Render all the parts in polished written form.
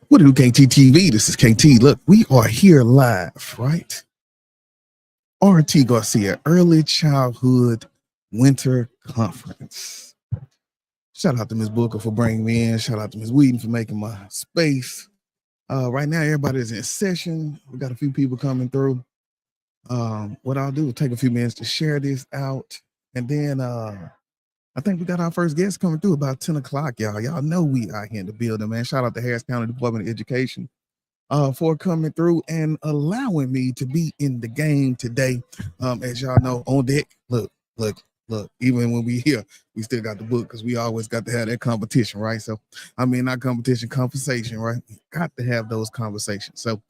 What do KTTV? This is KT. Look, we are here live, right? RT Garcia, Early Childhood Winter Conference. Shout out to Ms. Booker for bringing me in. Shout out to Ms. Whedon for making my space. Right now, everybody's in session. We got a few people coming through. What I'll do is take a few minutes to share this out. And then I think we got our first guest coming through about 10 o'clock, y'all. Y'all know we out here in the building, man. Shout out to Harris County Department of Education for coming through and allowing me to be in the game today. As y'all know, on deck, look. Even when we here, we still got the book because we always got to have that competition, right? So, I mean, not competition, conversation, right? We got to have those conversations. So,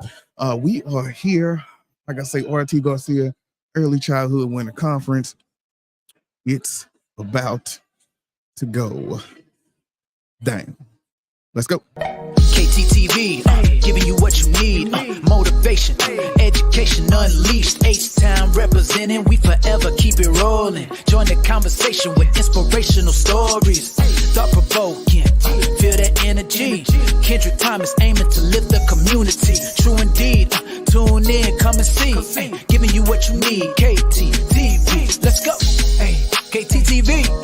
we are here, like I say, RT Garcia, Early Childhood Winter Conference. It's about to go down. Let's go. KTTV, giving you what you need. Motivation, education unleashed. H-Town representing, we forever keep it rolling. Join the conversation with inspirational stories. Thought-provoking, feel that energy. Kendrick Thomas aiming to lift the community. True indeed, tune in, come and see. Giving you what you need. KTTV, let's go. KTTV.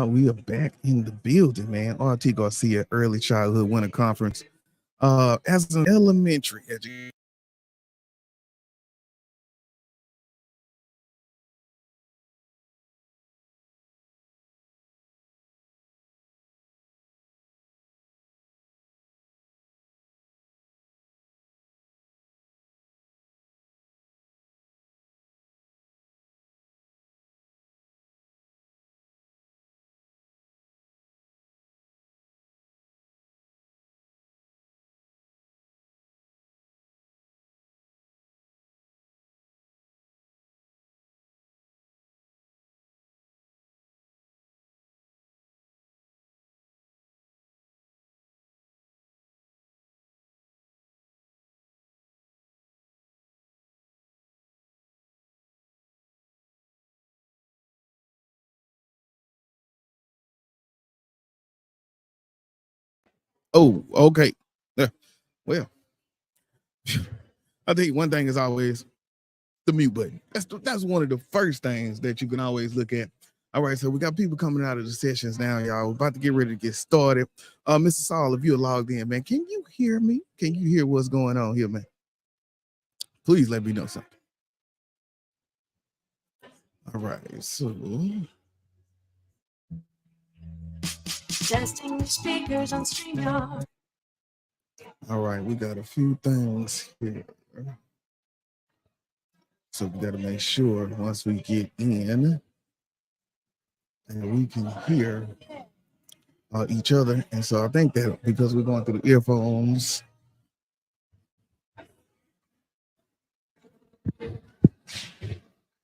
We are back in the building, man. RT Garcia, Early Childhood Winter Conference. As an elementary educator, oh, okay. Well, I think one thing is always the mute button. That's one of the first things that you can always look at. All right, so we got people coming out of the sessions now, y'all. We're about to get ready to get started. Mr. Saul, if you're logged in, man, can you hear me? Can you hear what's going on here, man? Please let me know something. All right, so testing the speakers on StreamYard. All right, we got a few things here. So we got to make sure once we get in and we can hear each other. And so I think that because we're going through the earphones,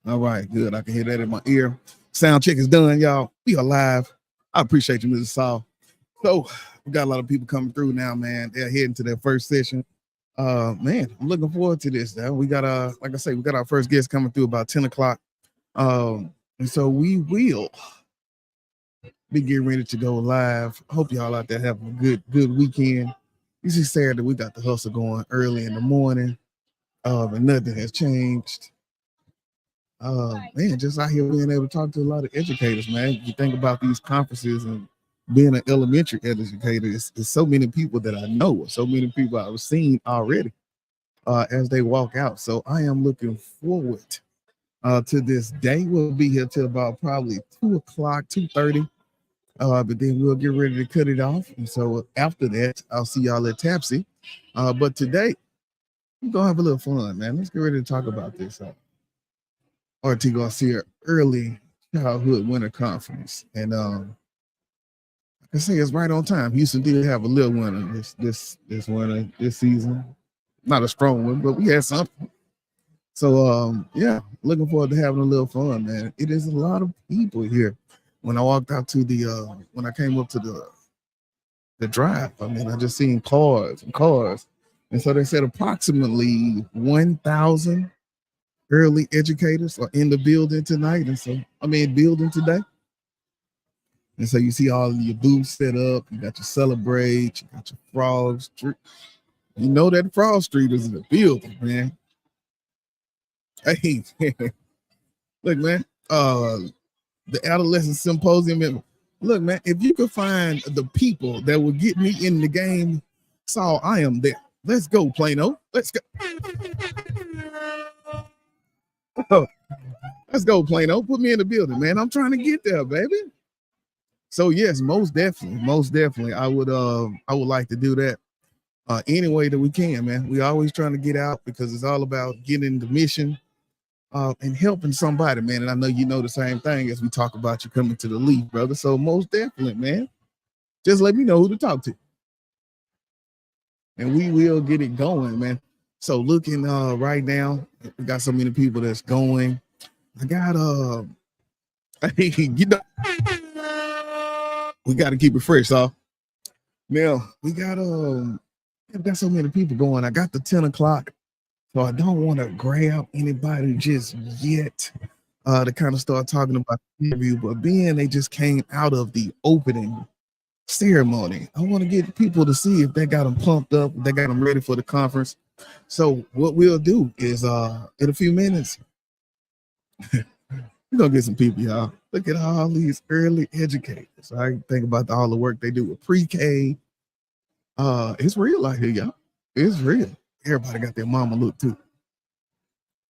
all right, good. I can hear that in my ear. Sound check is done, y'all. We are live. I appreciate you, Mrs. Saul. So we got a lot of people coming through now, man. They're heading to their first session. Man, I'm looking forward to this. Though. We got like I say, we got our first guest coming through about 10 o'clock. And so we will be getting ready to go live. Hope y'all out there have a good weekend. This is Saturday. We got the hustle going early in the morning. And nothing has changed. Man, just out here being able to talk to a lot of educators, man. You think about these conferences and being an elementary educator, it's so many people that I know, so many people I've seen already as they walk out. So I am looking forward to this day. We'll be here till about probably 2 o'clock, 2:30. But then we'll get ready to cut it off. And so after that, I'll see y'all at Tapsy. But today, we're going to have a little fun, man. Let's get ready to talk about this. RT Garcia Early Childhood Winter Conference. And I say it's right on time. Houston did have a little winter this winter, this season. Not a strong one, but we had something. So yeah, looking forward to having a little fun, man. It is a lot of people here. When I walked out to the when I came up to the drive, I mean, I just seen cars. And so they said approximately 1,000 early educators are in the building tonight. And so, building today. And so you see all of your booths set up. You got your Celebrate. You got your Frog Street. You know that Frog Street is in the building, man. Hey, look, man. The Adolescent Symposium. Look, man, if you could find the people that will get me in the game, Saul, I am there. Let's go, Plano. Let's go. Let's go, Plano. Put me in the building, man. I'm trying to get there, baby. So yes, most definitely, I would like to do that any way that we can, man. We always trying to get out because it's all about getting the mission and helping somebody, man. And I know you know the same thing as we talk about you coming to the league, brother. So most definitely, man. Just let me know who to talk to, and we will get it going, man. So looking right now, we got so many people that's going. I got you know, we got to keep it fresh, so now we got so many people going. I got the 10 o'clock, so I don't want to grab anybody just yet to kind of start talking about the interview, but being they just came out of the opening ceremony, I want to get people to see if they got them pumped up, if they got them ready for the conference. So what we'll do is in a few minutes, we're gonna get some people, y'all. Look at all these early educators. I think about all the work they do with pre-K. It's real out here, y'all. It's real. Everybody got their mama look too.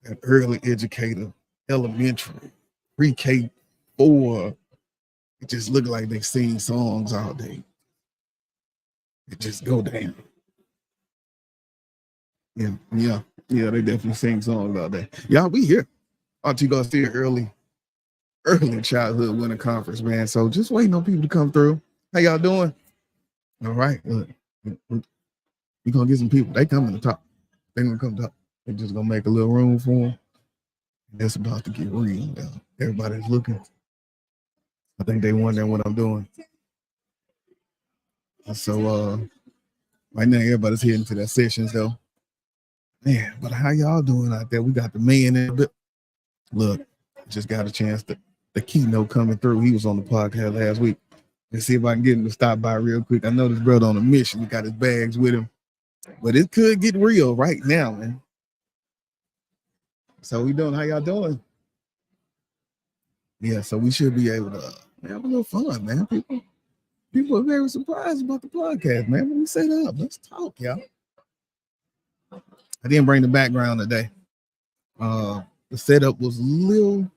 That early educator, elementary, pre-K 4. It just look like they sing songs all day. It just go down. Yeah. They definitely sing songs all day. Y'all, we here. Aren't you gonna see an early childhood winter conference, man? So just waiting on people to come through. How y'all doing? All right. Look, we're gonna get some people. They coming to talk. They're gonna come talk. They're just gonna make a little room for them. It's about to get real. Everybody's looking. I think they wondering what I'm doing. So right now everybody's heading to their sessions though. Man, but how y'all doing out there? We got the man in a bit. Look, just got a chance to the keynote coming through. He was on the podcast last week. Let's see if I can get him to stop by real quick. I know this brother on a mission. He got his bags with him, but it could get real right now, man. So we doing? How y'all doing? Yeah, so we should be able to have a little fun, man. People are very surprised about the podcast, man. When we set up, let's talk, y'all. I didn't bring the background today. The setup was a little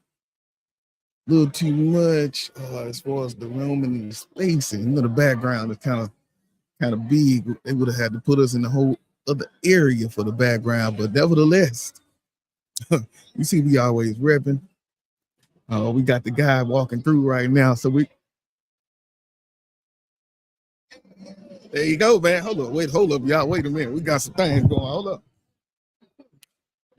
too much as far as the room and the spacing. You know, the background is kind of big. They would have had to put us in the whole other area for the background, but nevertheless, you see, we always repping. We got the guy walking through right now, so there you go, man. Hold up, y'all. Wait a minute. We got some things going. Hold up.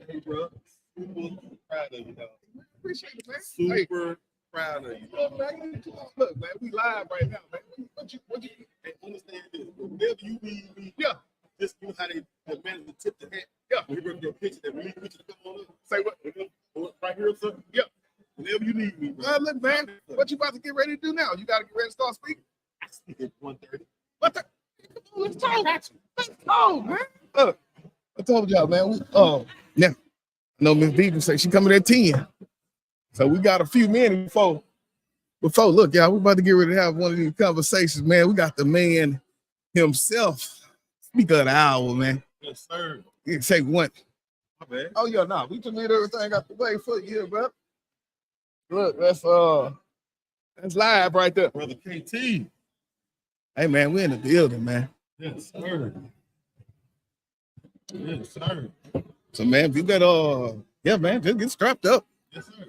Hey, bro. Super proud of you, dog. Appreciate it, man. Super proud of you. Look, man, we live right now, man. What you hey, understand this? Whenever you be just you know how they manage to tip the hat. Yeah. We bring your picture that we need picture to come on up. Say what? Right here, sir. Yeah. Whenever you need me, bro. Look, man, what you about to get ready to do now? You got to get ready to start speaking? I speak at 1:30. What the? Come on, let's talk. Let's go, man. Look, I told y'all, man. Now, I know Miss Beaver say she coming at 10. So we got a few minutes before. Look, y'all, we about to get ready to have one of these conversations, man. We got the man himself. Speaker of the hour, man. Yes, sir. You can say one. My bad. Oh, yeah, nah. We just made everything out the way for you, bro. Look, that's live right there. Brother KT. Hey, man, we're in the building, man. Yes, sir. Yes, sir. So, man, if you got, yeah, man, just get strapped up. Yes, sir.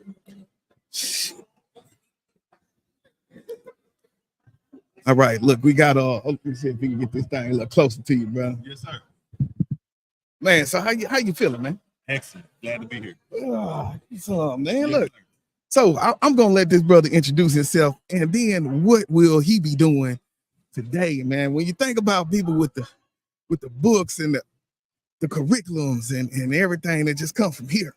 All right, look, we got, let me see if we can get this thing a little closer to you, bro. Yes, sir. Man, so how you feeling, man? Excellent. Glad to be here. So, man, yes, look. Sir. So I'm gonna let this brother introduce himself, and then what will he be doing today, man? When you think about people with the books and the curriculums and everything that just come from here,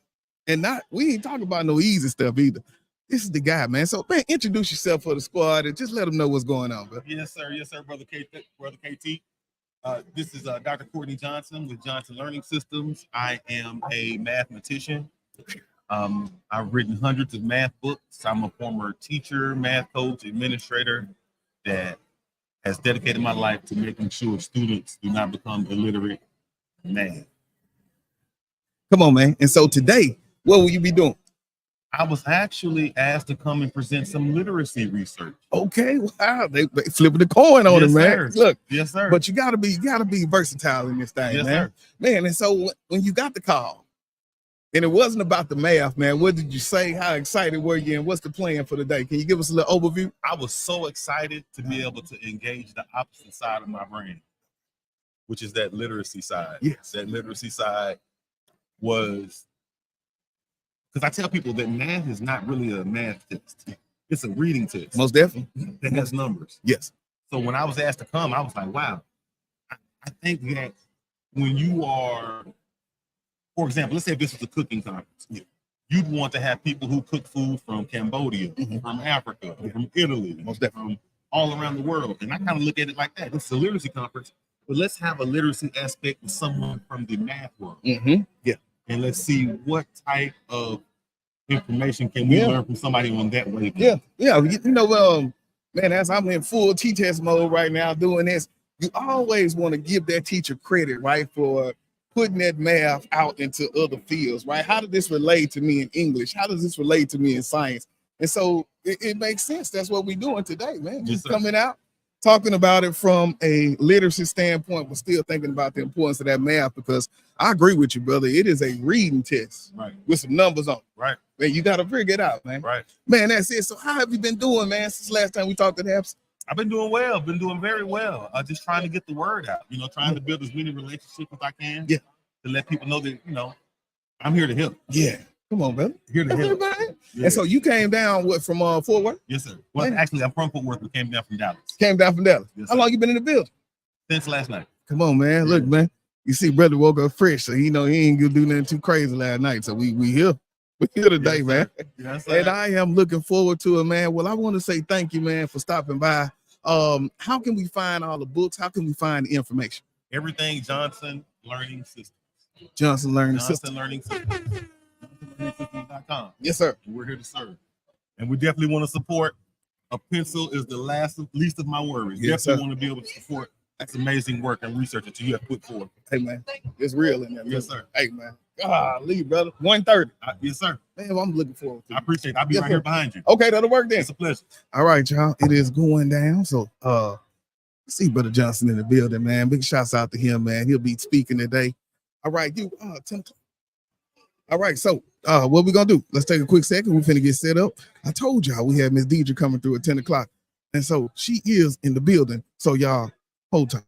and we ain't talking about no easy stuff either. This is the guy, man. So, man, introduce yourself for the squad and just let them know what's going on, bro. Yes, sir. Yes, sir, brother KT. This is Dr. Courtney Johnson with Johnson Learning Systems. I am a mathematician. I've written hundreds of math books. I'm a former teacher, math coach, administrator that has dedicated my life to making sure students do not become illiterate in math. Come on, man. And so today, what will you be doing? I was actually asked to come and present some literacy research. Okay, wow, they flipping the coin on Yes, it, man. sir. Look, Yes, sir. but you gotta be versatile in this thing, Yes, man. sir. Man, and so when you got the call, and it wasn't about the math, man, what did you say? How excited were you, and what's the plan for the day? Can you give us a little overview? I was so excited to be able to engage the opposite side of my brain, which is that literacy side. Yes. That literacy side was, because I tell people that math is not really a math test. It's a reading test. Most definitely. That has numbers. Yes. So when I was asked to come, I was like, wow. I think that when you are, for example, let's say if this was a cooking conference, you'd want to have people who cook food from Cambodia, from Africa, from Italy, Most definitely. from all around the world. And I kind of look at it like that. It's a literacy conference, but let's have a literacy aspect with someone from the math world. Yeah. And let's see what type of information can we learn from somebody on that way. Yeah. You know, man, as I'm in full T-test mode right now doing this, you always want to give that teacher credit, right, for putting that math out into other fields, right? How does this relate to me in English? How does this relate to me in science? And so it makes sense. That's what we're doing today, man. Just coming out, talking about it from a literacy standpoint, but still thinking about the importance of that math, because I agree with you, brother. It is a reading test, right, with some numbers on it. Right. Man, you got to figure it out, man. Right. Man, that's it. So how have you been doing, man, since last time we talked at Haps? I've been doing well, been doing very well. Just trying to get the word out, trying to build as many relationships as I can. Yeah. To let people know that, I'm here to help. Yeah. Come on, brother. Here to help. Yeah. And so you came down from Fort Worth? Yes, sir. Well, actually, I'm from Fort Worth, but came down from Dallas. Came down from Dallas. Yes, how long you been in the building? Since last night. Come on, man. Look, man. You see, brother woke up fresh, so he ain't gonna do nothing too crazy last night. So we here. We here today, man. Yes, sir. And I am looking forward to it, man. Well, I want to say thank you, man, for stopping by. How can we find all the books? How can we find the information? Everything Johnson Learning Systems. Johnson Learning Systems. Johnson Learning Systems. JohnsonLearningSystems.com. Yes, sir. We're here to serve. And we definitely want to support. A pencil is the least of my worries. Yes, definitely want to be able to support that's amazing work and research that you have put forth. Hey, man, it's real in there. Yes, sir. Hey, man. Golly, brother. 1:30. Yes, sir. Man, I'm looking forward to it. I appreciate it. I'll be right here behind you. Okay, that'll work then. It's a pleasure. All right, y'all. It is going down. So see Brother Johnson in the building, man. Big shouts out to him, man. He'll be speaking today. All right, 10 o'clock. All right, so what we gonna do? Let's take a quick second. We're finna get set up. I told y'all we had Miss Deidre coming through at 10 o'clock. And so she is in the building. So y'all hold tight.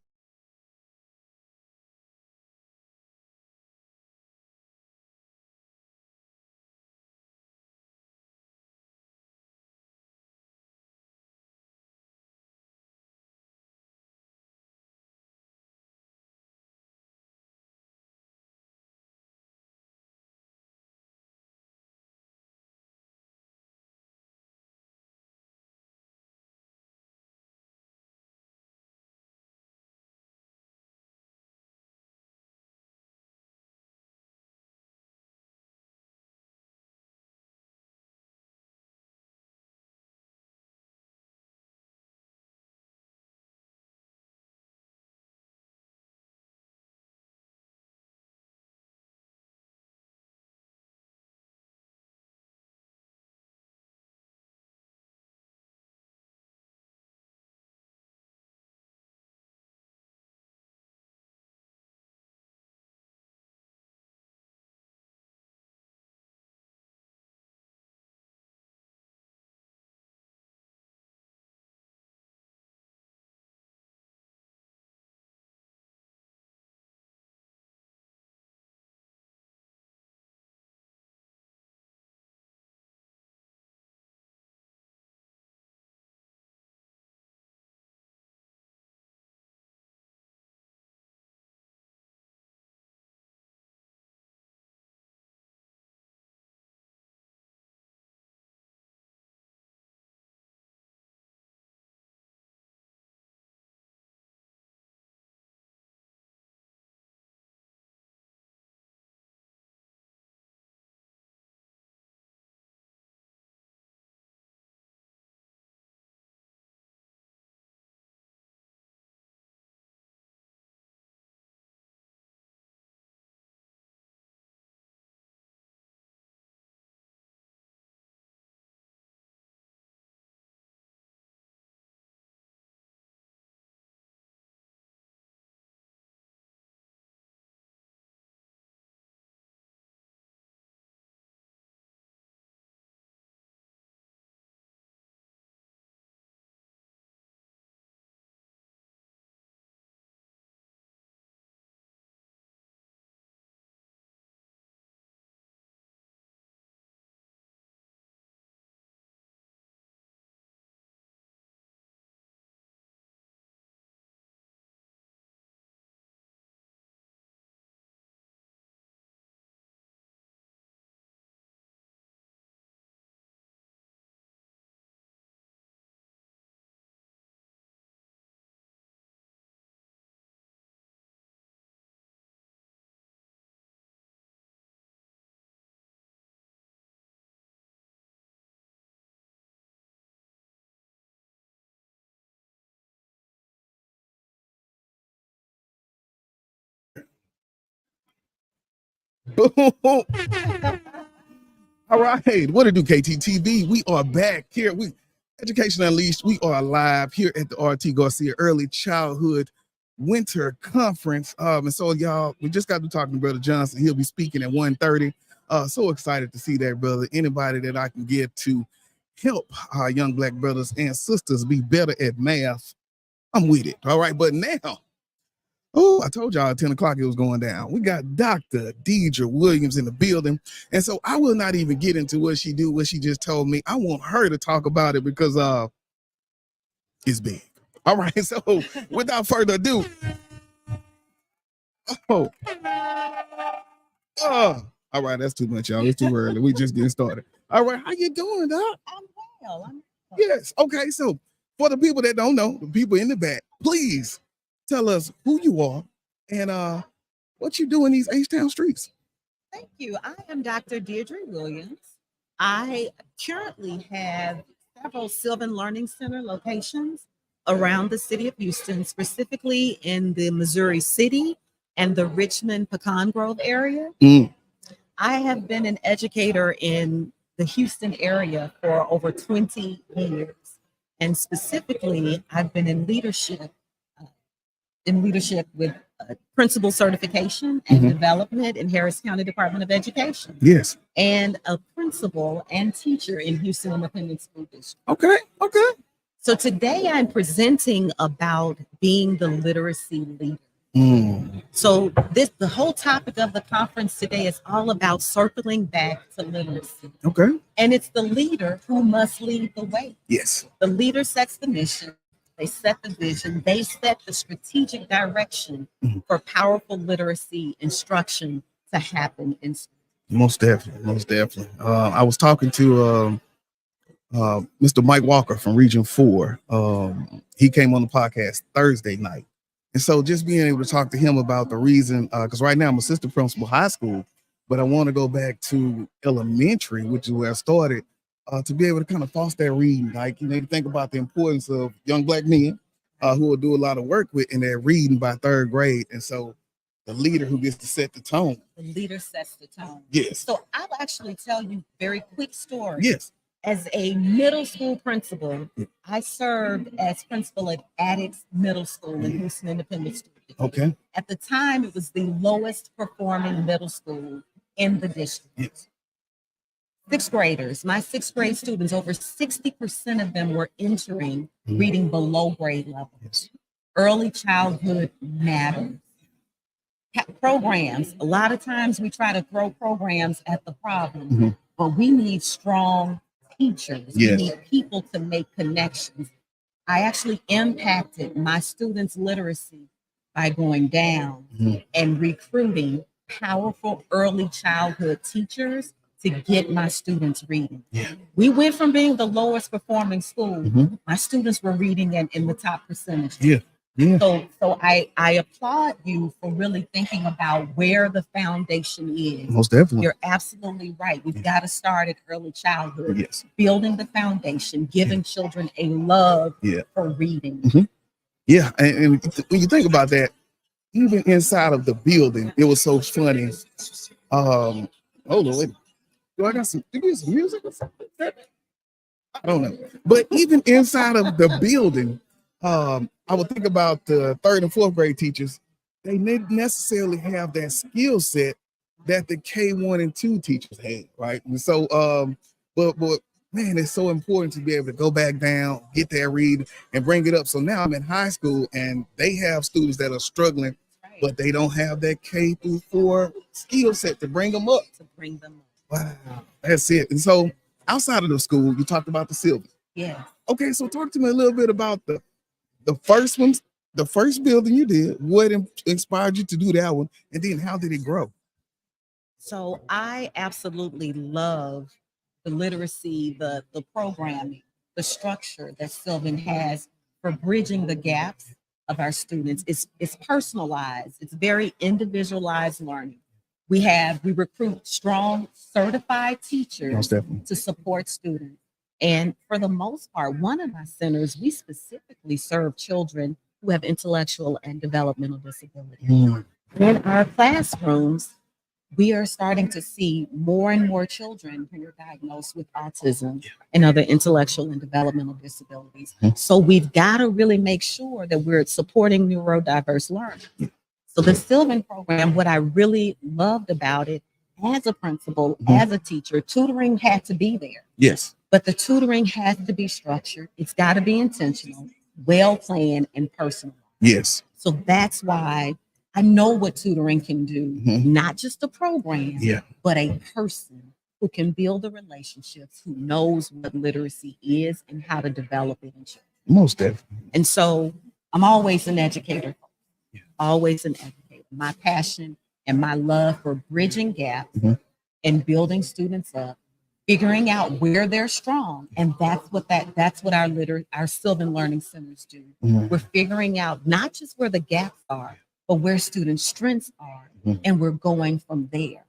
Boom. All right. What to do, KTTV? We are back here. Education Unleashed. We are live here at the RT Garcia Early Childhood Winter Conference. And so y'all, we just got to talking to Brother Johnson. He'll be speaking at 1:30. So excited to see that, brother. Anybody that I can get to help our young Black brothers and sisters be better at math, I'm with it. All right. But now, I told y'all at 10 o'clock it was going down. We got Dr. Deidre Williams in the building. And so I will not even get into what she just told me. I want her to talk about it because it's big. All right. So without further ado. All right, that's too much, y'all. It's too early. We just getting started. All right, how you doing, Doc? I'm well. Yes. Okay. So for the people that don't know, the people in the back, please tell us who you are and what you do in these H-Town streets. Thank you. I am Dr. Deirdre Williams. I currently have several Sylvan Learning Center locations around the city of Houston, specifically in the Missouri City and the Richmond Pecan Grove area. I have been an educator in the Houston area for over 20 years. And specifically, I've been in leadership with principal certification and development in Harris County Department of Education. Yes. And a principal and teacher in Houston Independent School District. Okay. So today I'm presenting about being the literacy leader. So the whole topic of the conference today is all about circling back to literacy. Okay. And it's the leader who must lead the way. Yes. The leader sets the mission. They set the vision. They set the strategic direction for powerful literacy instruction to happen in school. Most definitely. I was talking to Mr. Mike Walker from Region 4. He came on the podcast Thursday night. And so just being able to talk to him about the reason, because right now I'm assistant principal high school, but I want to go back to elementary, which is where I started, to be able to kind of foster that reading. Like, you think about the importance of young Black men who will do a lot of work with in their reading by 3rd grade. And so the leader who gets to set the tone. The leader sets the tone. Yes. So I'll actually tell you a very quick story. Yes. As a middle school principal, I served as principal at Addix Middle School in Houston Independent School District. Okay. At the time, it was the lowest performing middle school in the district. Yes. 6th graders, my 6th grade students, over 60% of them were entering reading below grade level. Yes. Early childhood matters. Programs, a lot of times we try to throw programs at the problem, but we need strong teachers. Yes. We need people to make connections. I actually impacted my students' literacy by going down and recruiting powerful early childhood teachers to get my students reading. Yeah. We went from being the lowest performing school. My students were reading in the top percentage. Yeah. Yeah. So I applaud you for really thinking about where the foundation is. Most definitely. You're absolutely right. We've got to start at early childhood. Yes. Building the foundation, giving children a love for reading. Yeah. And when you think about that, even inside of the building, it was so funny. Hold on, wait. Do I got some music or something? I don't know. But even inside of the building, I would think about the 3rd and 4th grade teachers. They didn't necessarily have that skill set that the K1 and 2 teachers had, right? And so, but man, it's so important to be able to go back down, get that read, and bring it up. So now I'm in high school, and they have students that are struggling, but they don't have that K through 4 skill set to bring them up. Wow, that's it. And so, outside of the school, you talked about the Sylvan. Yeah. Okay, so talk to me a little bit about the first ones, the first building you did. What inspired you to do that one, and then how did it grow? So I absolutely love the literacy, the programming, the structure that Sylvan has for bridging the gaps of our students. It's personalized. It's very individualized learning. We recruit strong certified teachers to support students. And for the most part, one of my centers, we specifically serve children who have intellectual and developmental disabilities. In our classrooms, we are starting to see more and more children who are diagnosed with autism and other intellectual and developmental disabilities. So we've got to really make sure that we're supporting neurodiverse learning. So the Sylvan program, what I really loved about it as a principal, as a teacher, tutoring had to be there. Yes. But the tutoring has to be structured. It's got to be intentional, well planned, and personal. Yes. So that's why I know what tutoring can do, not just a program, but a person who can build the relationships, who knows what literacy is and how to develop it in children. Most definitely. And so I'm always an educator, always an educator. My passion and my love for bridging gaps and building students up, figuring out where they're strong, and that's what our Sylvan Learning Centers do. We're figuring out not just where the gaps are, but where students' strengths are, and we're going from there.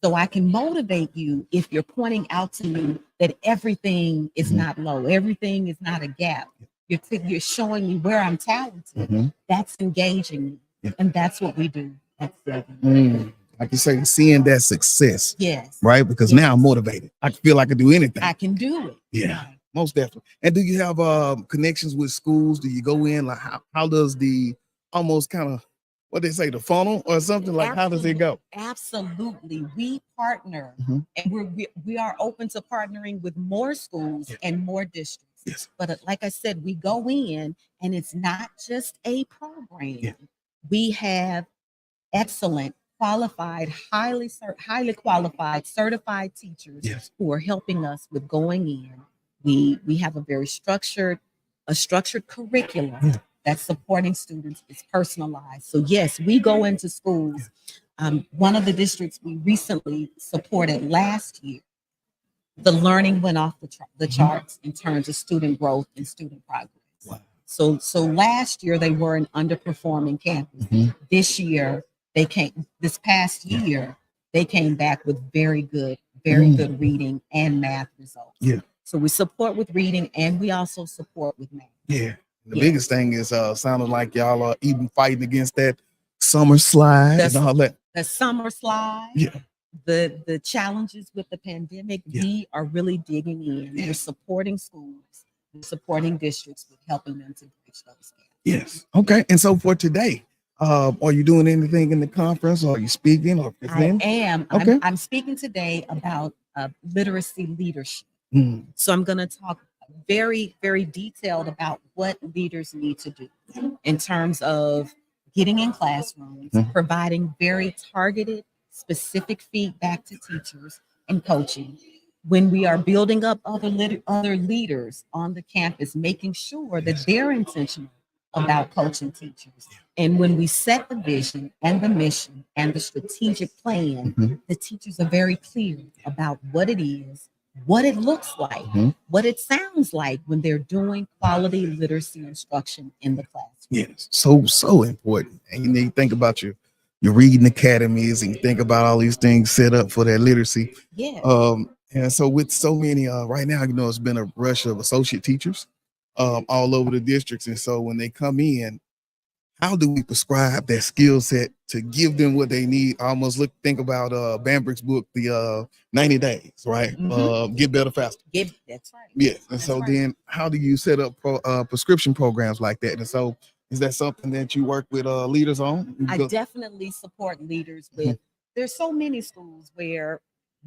So I can motivate you if you're pointing out to me that everything is not low, everything is not a gap. You're showing me where I'm talented. That's engaging me, and that's what we do at Sylvan. Like you say, seeing that success. Yes. Right? Because now I'm motivated. I feel I can do anything. I can do it. Yeah, most definitely. And do you have connections with schools? Do you go in? Like how does the almost kind of what they say, the funnel or something? Like how does it go? Absolutely. We partner and we are open to partnering with more schools and more districts. Yes. But like I said, we go in and it's not just a program. We have excellent, qualified, highly qualified, certified teachers who are helping us with going in. We have a very structured curriculum that's supporting students. It's personalized. So yes, we go into schools. One of the districts we recently supported last year, the learning went off the charts in terms of student growth and student progress. Wow. So last year they were an underperforming campus. This year this past year, they came back with very good reading and math results. Yeah. So we support with reading and we also support with math. Yeah. The biggest thing is sounding like y'all are even fighting against that summer slide and all that. The summer slide. Yeah. The challenges with the pandemic, we are really digging in. We're supporting schools, we're supporting districts with helping them to bridge those gaps. Yes. Okay. And so for today, are you doing anything in the conference? Or are you speaking or presenting? I am. Okay. I'm speaking today about literacy leadership. So I'm going to talk very, very detailed about what leaders need to do in terms of getting in classrooms, providing very targeted, specific feedback to teachers and coaching. When we are building up other leaders on the campus, making sure that they're intentional about coaching teachers. And when we set the vision and the mission and the strategic plan, the teachers are very clear about what it is, what it looks like, what it sounds like when they're doing quality literacy instruction in the classroom. Yes, so important. And you think about your reading academies and you think about all these things set up for that literacy. Yeah. And so with so many right now, it's been a rush of associate teachers all over the districts. And so when they come in, how do we prescribe that skill set to give them what they need? Think about Bambrick's book, the 90 days, right? Get better faster. That's right. Yeah. And so then how do you set up prescription programs like that? And so is that something that you work with leaders on? I definitely support leaders with, there's so many schools where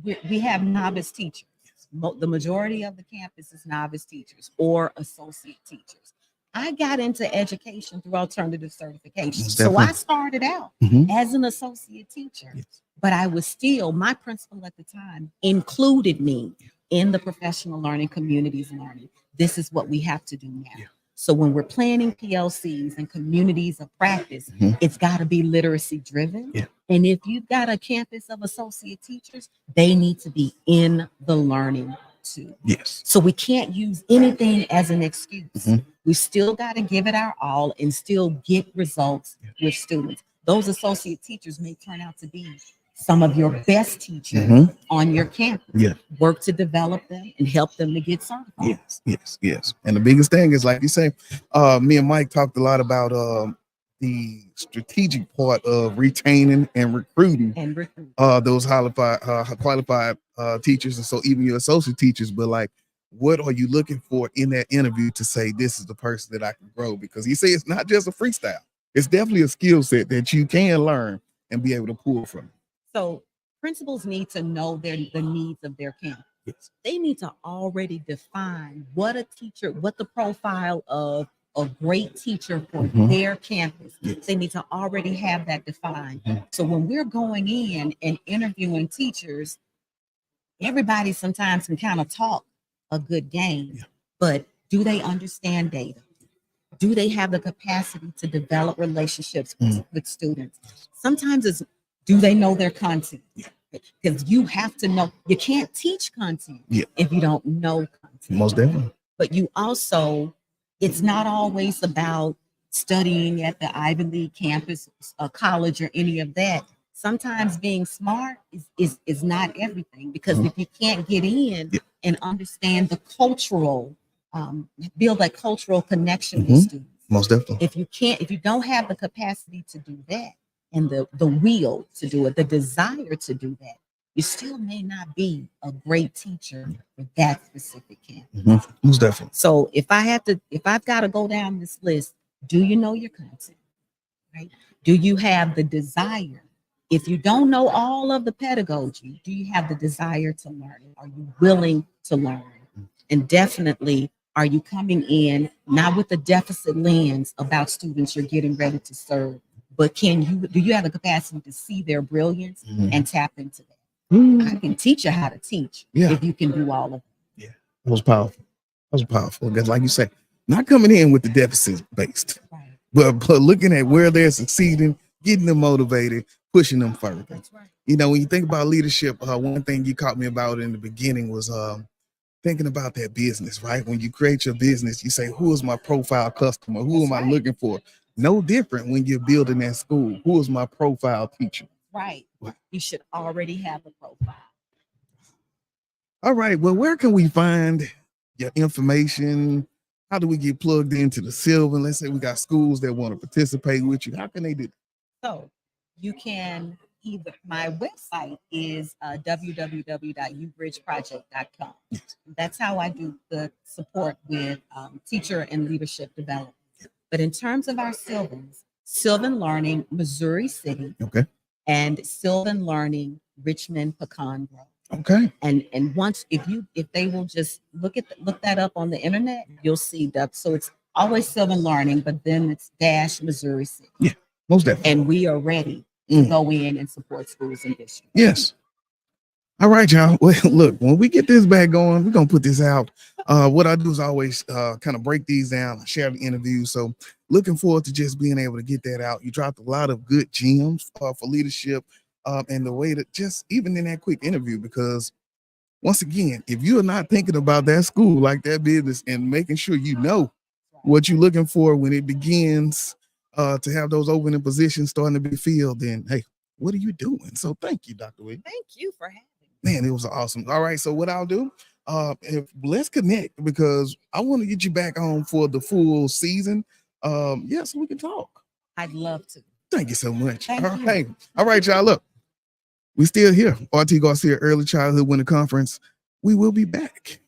we have novice teachers. The majority of the campus is novice teachers or associate teachers. I got into education through alternative certification. So I started out as an associate teacher, but I was still, my principal at the time included me in the professional learning communities learning. This is what we have to do now. So when we're planning PLCs and communities of practice, it's got to be literacy driven. And if you've got a campus of associate teachers, they need to be in the learning too. Yes. So we can't use anything as an excuse. We still got to give it our all and still get results with students. Those associate teachers may turn out to be some of your best teachers on your campus. Work to develop them and help them to get certified. Yes. And the biggest thing is, like you say, me and Mike talked a lot about the strategic part of retaining and recruiting And recruit. those qualified teachers, and so even your associate teachers. But like, what are you looking for in that interview to say this is the person that I can grow? Because he said it's not just a freestyle; it's definitely a skill set that you can learn and be able to pull from. So principals need to know the needs of their campus. Yes. They need to already define what a teacher, what the profile of a great teacher for Mhm. their campus. Yes. They need to already have that defined. Mhm. So when we're going in and interviewing teachers, everybody sometimes can kind of talk a good game, Yeah. but do they understand data? Do they have the capacity to develop relationships with students? Sometimes it's, do they know their content? Yeah. Because you have to know, you can't teach content Yeah. if you don't know content. Most definitely. But you also, it's not always about studying at the Ivy League campus, a college, or any of that. Sometimes being smart is not everything, because if you can't get in Yeah. and understand the cultural, build that cultural connection with Mhm. students. Most definitely. If you don't have the capacity to do that, and the will to do it, the desire to do that, you still may not be a great teacher for that specific campus. Mhm. Most definitely. So if I've got to go down this list, do you know your content? Right? Do you have the desire? If you don't know all of the pedagogy, do you have the desire to learn? Are you willing to learn? And definitely, are you coming in not with a deficit lens about students you're getting ready to serve, but do you have the capacity to see their brilliance and tap into that? I can teach you how to teach if you can do all of it. Yeah, that was powerful. That was powerful. Because, like you said, not coming in with the deficit based, Right. but looking at where they're succeeding, getting them motivated, pushing them further. That's right. You know, when you think about leadership, one thing you caught me about in the beginning was thinking about that business, right? When you create your business, you say, who is my profile customer? Who am I looking for? No different when you're building that school. Who is my profile teacher? Right. You should already have a profile. All right. Well, where can we find your information? How do we get plugged into the Sylvan? Let's say we got schools that want to participate with you. How can they do that? So you can my website is www.ubridgeproject.com. That's how I do the support with teacher and leadership development. But in terms of our Sylvans, Sylvan Learning Missouri City, Okay. and Sylvan Learning Richmond Pecan Grove. Okay. And once if they will just look that up on the internet, you'll see that. So it's always Sylvan Learning, but then it's dash Missouri City. Yeah, most definitely. And we are ready to go in and support schools and districts. Yes. All right, y'all. Well, look, when we get this back going, we're gonna put this out. What I do is always kind of break these down, share the interviews. So looking forward to just being able to get that out. You dropped a lot of good gems for leadership, and the way that just even in that quick interview, because once again, if you are not thinking about that school like that business and making sure you know what you're looking for when it begins to have those opening positions starting to be filled, then hey, what are you doing? So thank you, Dr. Williams. Thank you for having me. Man, it was awesome. All right, so what I'll do, let's connect because I want to get you back on for the full season. Yeah, so we can talk. I'd love to. Thank you so much. Thank you. Right. All right, y'all. Look, we still here. RT Garcia Early Childhood Winter Conference. We will be back.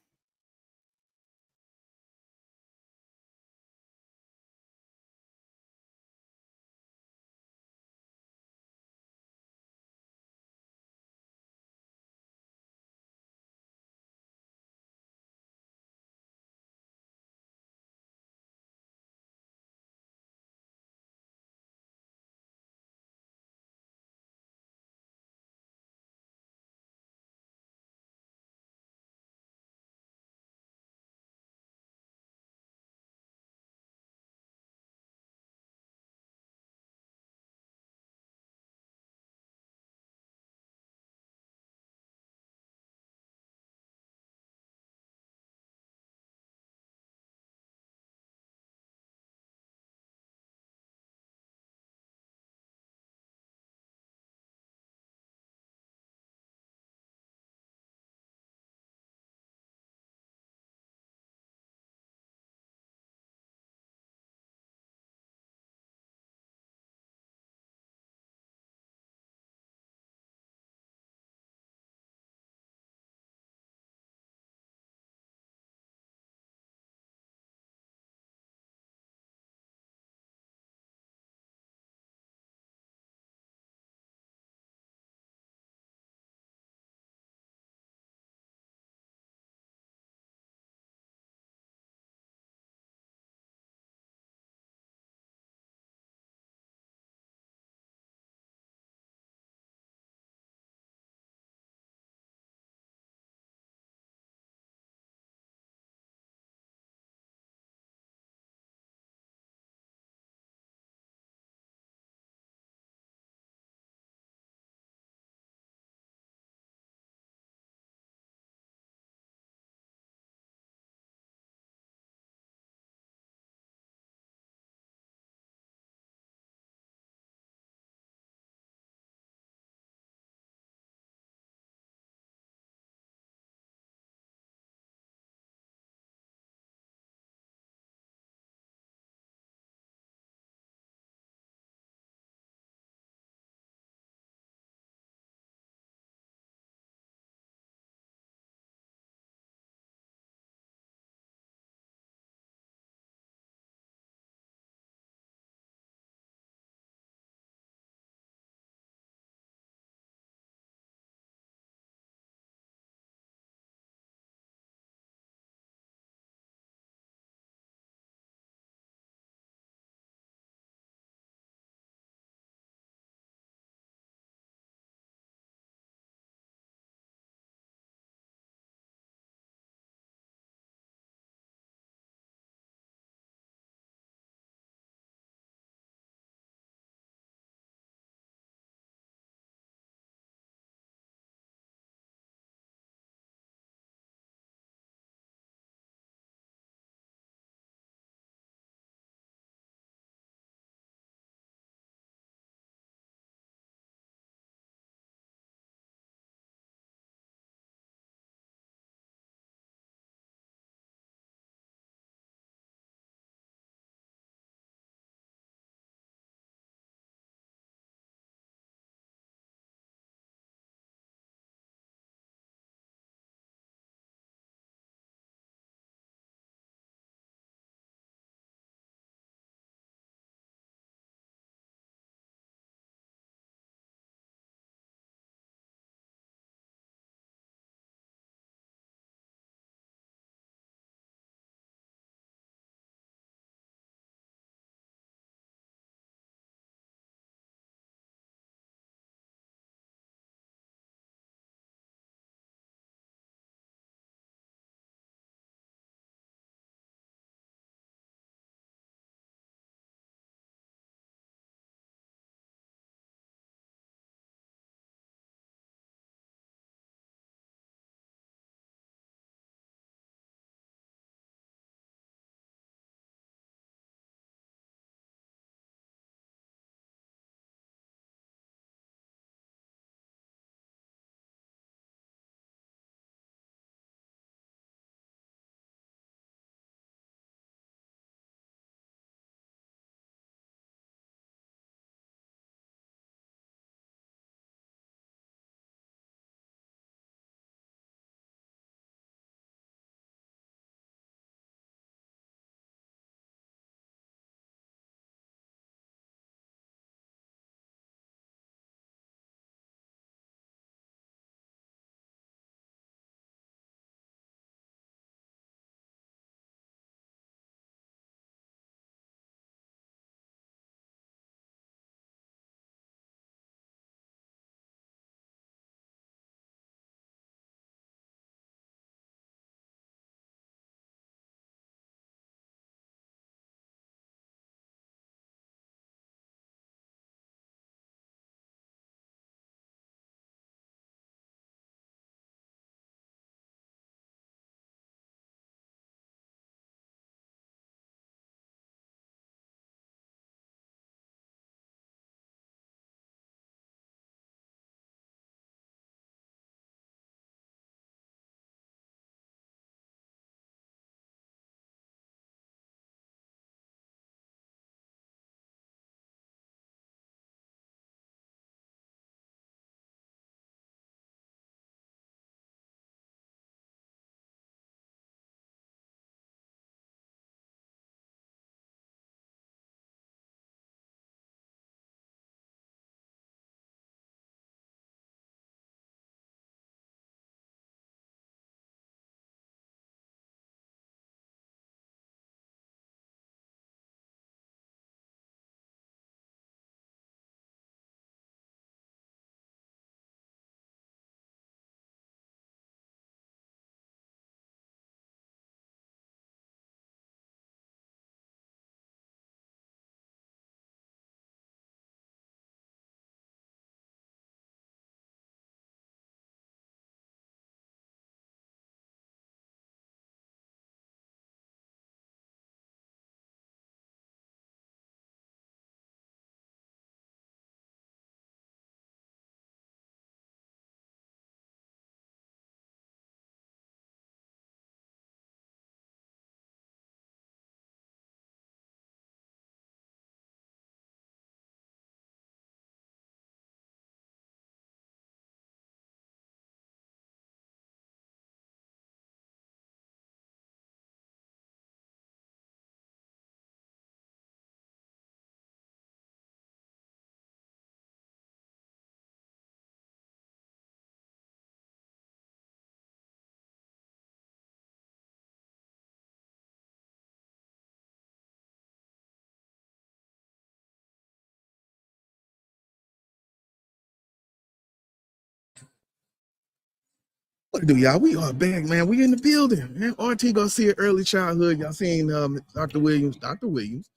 What to do, y'all? We are back, man. We in the building. Man. RT Garcia, early childhood. Y'all seen Dr. Williams. Dr. Williams.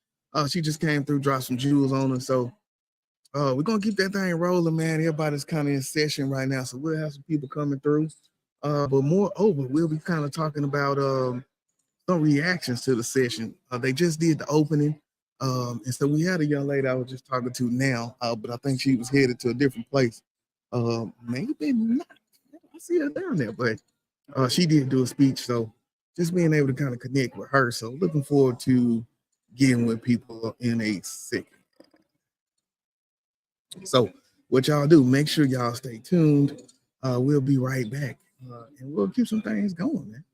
She just came through, dropped some jewels on us. So we're gonna keep that thing rolling, man. Everybody's kind of in session right now, so we'll have some people coming through. But moreover, we'll be kind of talking about some reactions to the session. They just did the opening. And so we had a young lady I was just talking to now, but I think she was headed to a different place. Maybe not. I see her down there, but she did do a speech. So just being able to kind of connect with her. So looking forward to getting with people in a second. So what y'all do, make sure y'all stay tuned. We'll be right back and we'll keep some things going, man.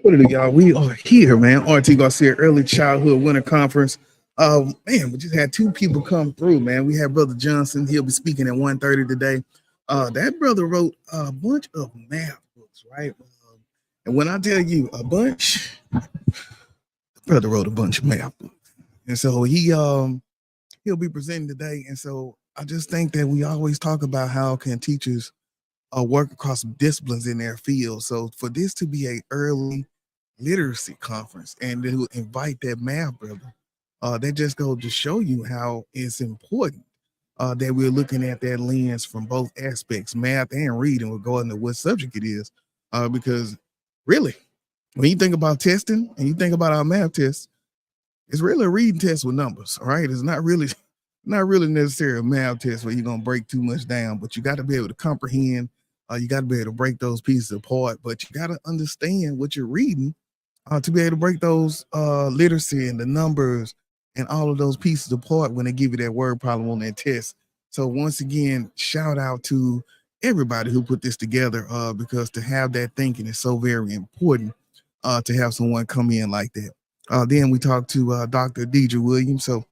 What it is, y'all? We are here, man. RT Garcia Early Childhood Winter Conference. Man, we just had two people come through, man. We had Brother Johnson. He'll be speaking at 1:30 today. That brother wrote a bunch of math books, right? And when I tell you a bunch, the brother wrote a bunch of math books. And so he'll be presenting today. And so I just think that we always talk about how can teachers work across disciplines in their field. So for this to be a early literacy conference and to invite that math brother, that just goes to show you how it's important that we're looking at that lens from both aspects, math and reading, regarding to what subject it is. Because really, when you think about testing and you think about our math tests, it's really a reading test with numbers, all right? It's not really necessarily a math test where you're gonna break too much down, but you got to be able to comprehend. You got to be able to break those pieces apart, but you got to understand what you're reading to be able to break those literacy and the numbers and all of those pieces apart when they give you that word problem on that test. So once again, shout out to everybody who put this together because to have that thinking is so very important to have someone come in like that. Then we talked to Dr. Deidre Williams, so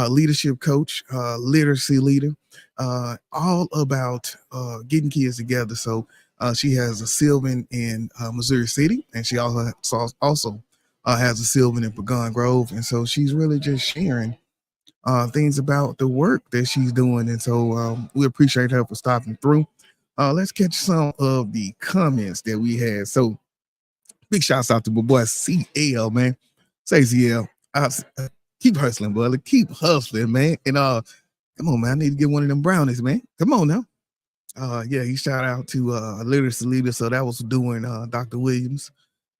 leadership coach, literacy leader, all about getting kids together. So she has a Sylvan in Missouri City, and she also has a Sylvan in Pagan Grove. And so she's really just sharing things about the work that she's doing. And so we appreciate her for stopping through. Let's catch some of the comments that we had. So big shouts out to my boy CL, man. Say CL, keep hustling, brother. Keep hustling, man. And come on, man. I need to get one of them brownies, man. Come on now. Yeah, he shout out to literacy leader. So that was doing Dr. Williams.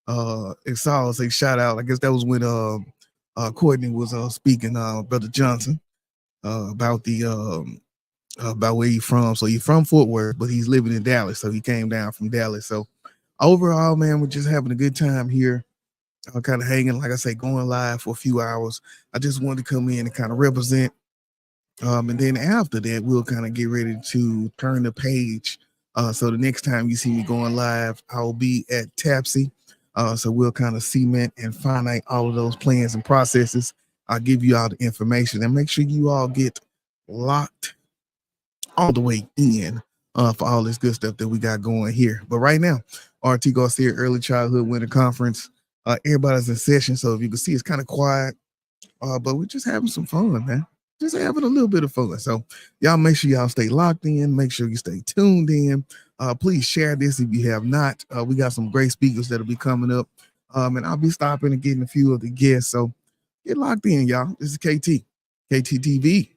And Saul say shout out. I guess that was when Courtney was speaking, Brother Johnson, about the about where he's from. So he's from Fort Worth, but he's living in Dallas. So he came down from Dallas. So overall, man, we're just having a good time here. Kind of hanging, like I say, going live for a few hours. I just wanted to come in and kind of represent. And then after that, we'll kind of get ready to turn the page. So the next time you see me going live, I'll be at Tapsy. So we'll kind of cement and finite all of those plans and processes. I'll give you all the information and make sure you all get locked all the way in for all this good stuff that we got going here. But right now, RT Garcia Early Childhood Winter Conference. Everybody's in session, so if you can see, it's kind of quiet, but we're just having some fun, man. Just having a little bit of fun. So y'all make sure y'all stay locked in. Make sure you stay tuned in. Please share this if you have not. We got some great speakers that'll be coming up, and I'll be stopping and getting a few of the guests. So get locked in, y'all. This is KTTV.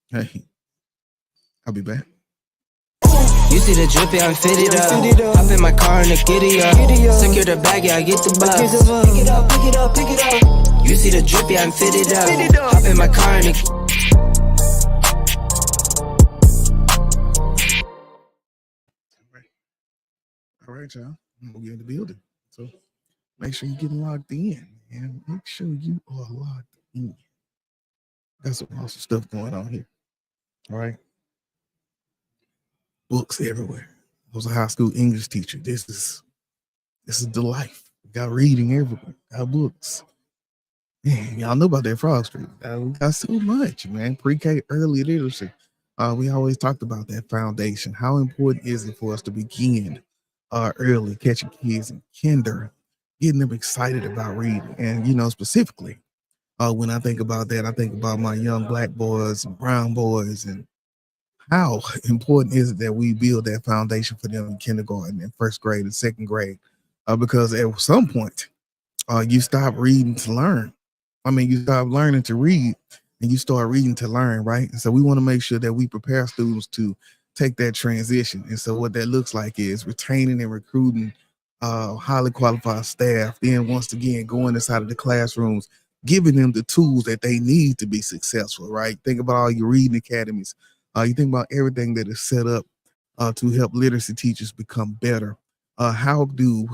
Hey, I'll be back. You see the drippy, I'm fitted up. Hop in my car and the giddy up. Secure the bag, yeah, I get the bus. Pick it up, pick it up, pick it up. You see the drippy, I'm fitted up. Hop in my car and the All right, y'all. We'll get in the building. So make sure you're getting locked in, and make sure you are locked in. Got some awesome stuff going on here. All right. Books everywhere. I was a high school English teacher. This is the life. We got reading everywhere. Got books. Man, y'all know about that Frog Street. We got so much, man. Pre-K early literacy. We always talked about that foundation. How important is it for us to begin early, catching kids in kinder, getting them excited about reading? And specifically, when I think about that, I think about my young black boys and brown boys, and how important is it that we build that foundation for them in kindergarten and first grade and second grade? Because at some point, you stop reading to learn. I mean, you stop learning to read and you start reading to learn, right? And so we want to make sure that we prepare students to take that transition. And so what that looks like is retaining and recruiting highly qualified staff. Then once again, going inside of the classrooms, giving them the tools that they need to be successful, right? Think about all your reading academies. You think about everything that is set up to help literacy teachers become better. How do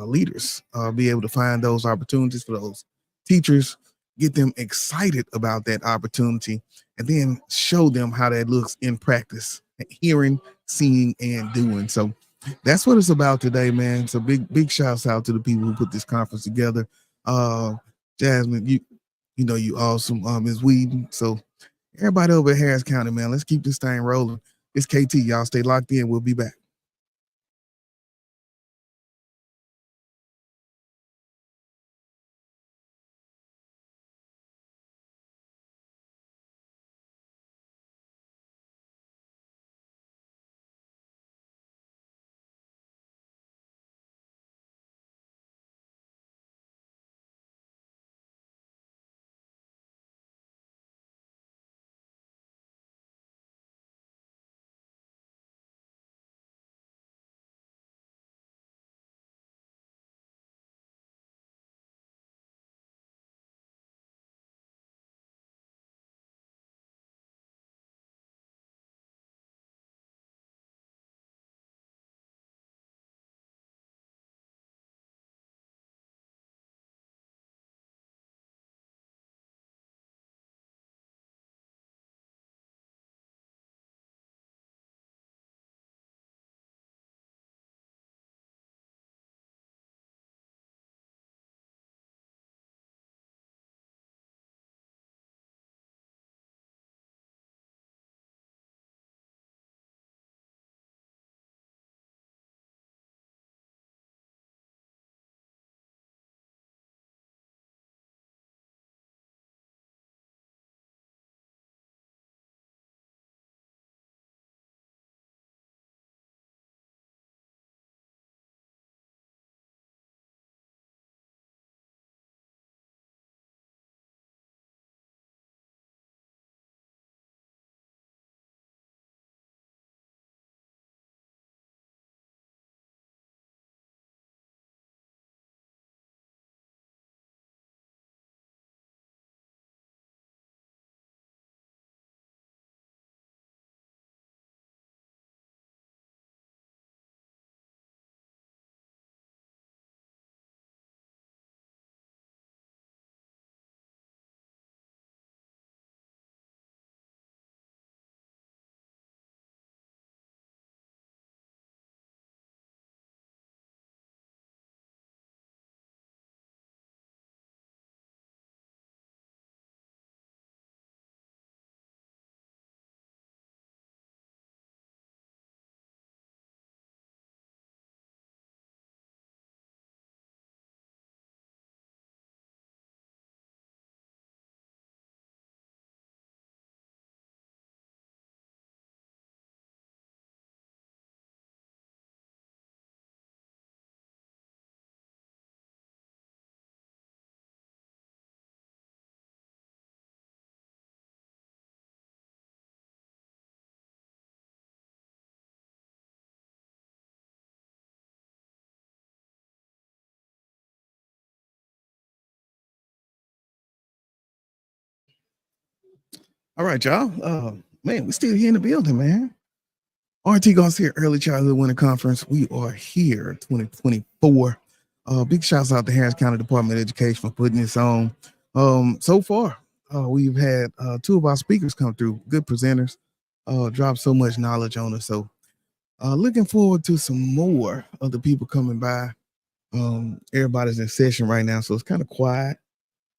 leaders be able to find those opportunities for those teachers, get them excited about that opportunity, and then show them how that looks in practice, hearing, seeing, and doing? So that's what it's about today, man. So big shouts out to the people who put this conference together. Uh, Jasmine, you know you awesome. Ms. Whedon. So everybody over at Harris County, man, let's keep this thing rolling. It's KT. Y'all stay locked in. We'll be back. All right, y'all. Man, we still here in the building, man. RT Garcia Early Childhood Winter Conference. We are here, 2024. Big shouts out to Harris County Department of Education for putting this on. So far, we've had two of our speakers come through, good presenters, dropped so much knowledge on us. So looking forward to some more of the people coming by. Everybody's in session right now, so it's kind of quiet.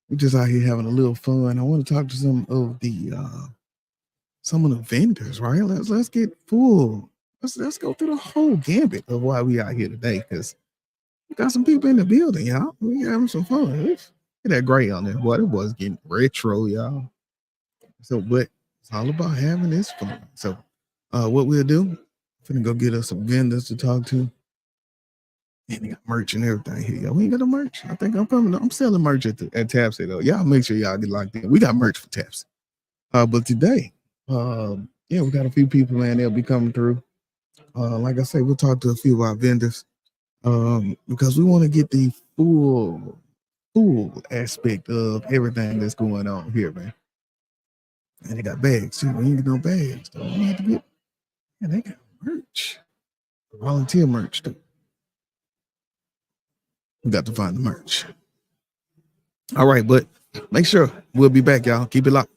We're just out here having a little fun. I want to talk to some of the vendors, right? Let's get full. Let's go through the whole gambit of why we out here today, because we got some people in the building, y'all. We having some fun. Look at that gray on there. What it was getting retro, y'all. So, but it's all about having this fun. So, what we'll do, finna go get us some vendors to talk to. And they got merch and everything here. Yo, we ain't got no merch. I think I'm coming. I'm selling merch at Tapsy though. Y'all make sure y'all get locked in. We got merch for Tapsy. But today, yeah, we got a few people, man. They'll be coming through. Like I say, we'll talk to a few of our vendors. Because we want to get the full aspect of everything that's going on here, man. And they got bags too. We ain't get no bags though. We have to get. Yeah, they got merch, volunteer merch too. We got to find the merch. All right, but make sure we'll be back, y'all. Keep it locked.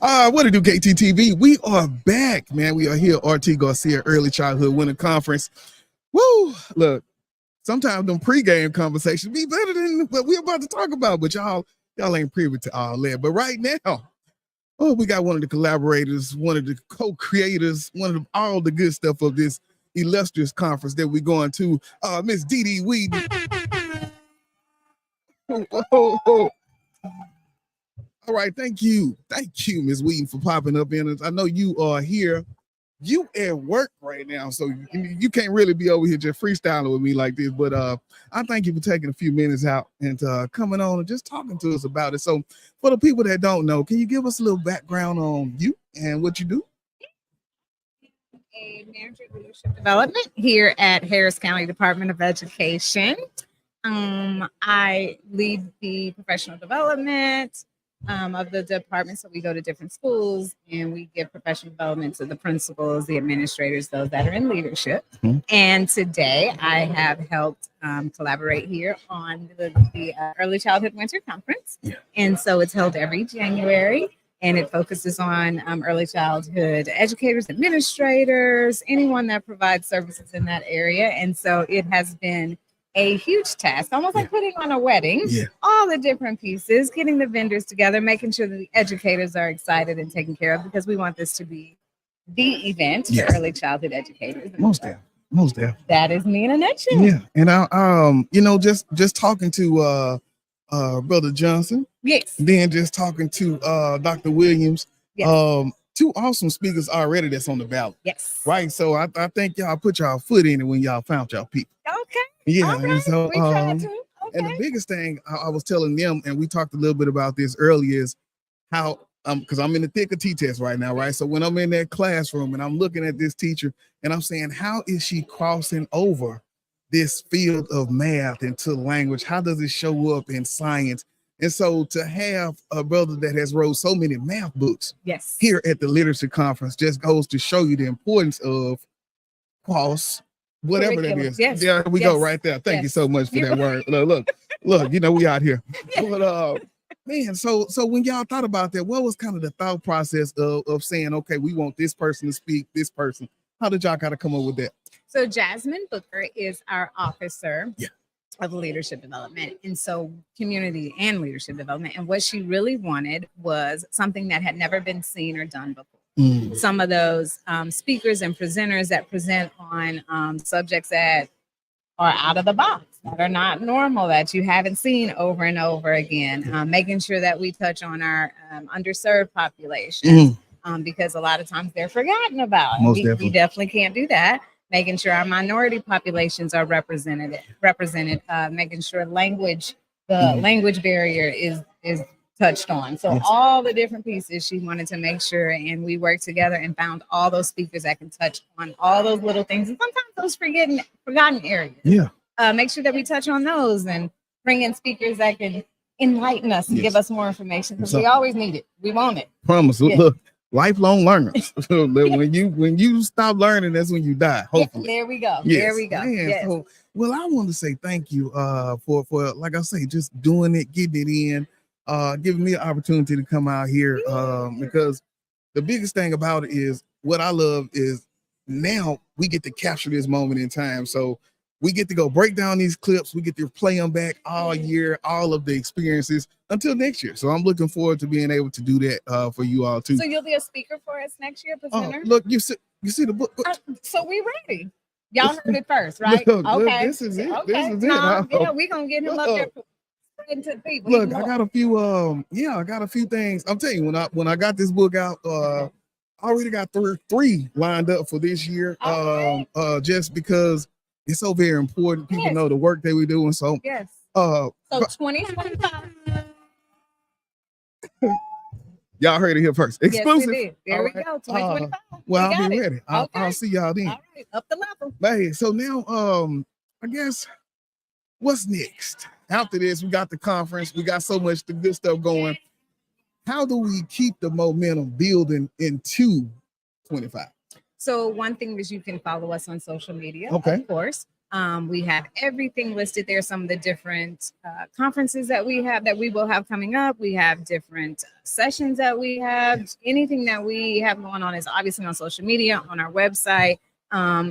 What to do, KTTV? We are back, man. We are here, RT Garcia Early Childhood Winter Conference. Woo! Look, sometimes them pregame conversations be better than what we're about to talk about, but y'all ain't privy to all that. But right now, we got one of the collaborators, one of the co-creators, one of all the good stuff of this illustrious conference that we're going to. Miss Dee Dee Weed. All right, thank you, Ms. Wheaton, for popping up in us. I know you are here. You at work right now, so you can't really be over here just freestyling with me like this. But I thank you for taking a few minutes out and coming on and just talking to us about it. So, for the people that don't know, can you give us a little background on you and what you do? A manager of leadership development here at Harris County Department of Education. I lead the professional development of the department. So we go to different schools and we give professional development to the principals, the administrators, those that are in leadership. Mm-hmm. And today I have helped collaborate here on the Early Childhood Winter Conference. Yeah. And so it's held every January. And it focuses on early childhood educators, administrators, anyone that provides services in that area. And so it has been a huge task, almost like putting on a wedding, all the different pieces, getting the vendors together, making sure that the educators are excited and taken care of, because we want this to be the event for early childhood educators. Most definitely. That is me in a nutshell. Yeah, and I, just talking to Brother Johnson. Yes. Then just talking to Dr. Williams. Yes. Two awesome speakers already that's on the ballot. Yes. Right. So I think y'all put y'all foot in it when y'all found y'all people. Okay. Yeah. All right. And so We tried to. Okay. and the biggest thing I was telling them, and we talked a little bit about this earlier, is how because I'm in the thick of T-test right now, right? So when I'm in that classroom and I'm looking at this teacher and I'm saying, how is she crossing over this field of math into language? How does it show up in science? And so to have a brother that has wrote so many math books here at the literacy conference just goes to show you the importance of cross, whatever that is. Yes. There we go right there. Thank you so much for that word. Look, we out here. But man, so when y'all thought about that, what was kind of the thought process of saying, okay, we want this person to speak, this person? How did y'all kind of come up with that? So Jasmine Booker is our officer of leadership development, and so community and leadership development. And what she really wanted was something that had never been seen or done before. Some of those speakers and presenters that present on subjects that are out of the box, that are not normal, that you haven't seen over and over again, making sure that we touch on our underserved population, because a lot of times they're forgotten about. We definitely can't do that. Making sure our minority populations are represented, making sure language barrier is touched on. So all the different pieces she wanted to make sure, and we worked together and found all those speakers that can touch on all those little things, and sometimes those forgotten areas. Make sure that we touch on those and bring in speakers that can enlighten us and give us more information, because we always need it. We want it. Promise. Look. Lifelong learners. when you stop learning, that's when you die. Hopefully. There we go. Yes. There we go. Man, yes. So, well, I want to say thank you for like I say, just doing it, getting it in, giving me an opportunity to come out here. Because the biggest thing about it is what I love is now we get to capture this moment in time. So we get to go break down these clips. We get to play them back all year, all of the experiences until next year. So I'm looking forward to being able to do that for you all too. So you'll be a speaker for us next year, presenter? Look, you see the book. So we ready. Y'all heard it first, right? Look, okay. This is it. Okay. This is it. Yeah, we're gonna get him up there into the people. Look, I got a few I got a few things. I'm telling you, when I got this book out, I already got three lined up for this year. Just because it's so very important. People know the work that we're doing. So so 2025. Y'all heard it here first. Exclusive. Yes, there we go. 2025. Well, I'll be ready. I'll see y'all then. All right, up the level. Hey, so now I guess what's next? After this, we got the conference. We got so much the good stuff going. How do we keep the momentum building into 25? So one thing is you can follow us on social media, Okay. of course. We have everything listed there. Some of the different conferences that we have that we will have coming up. We have different sessions that we have. Anything that we have going on is obviously on social media, on our website.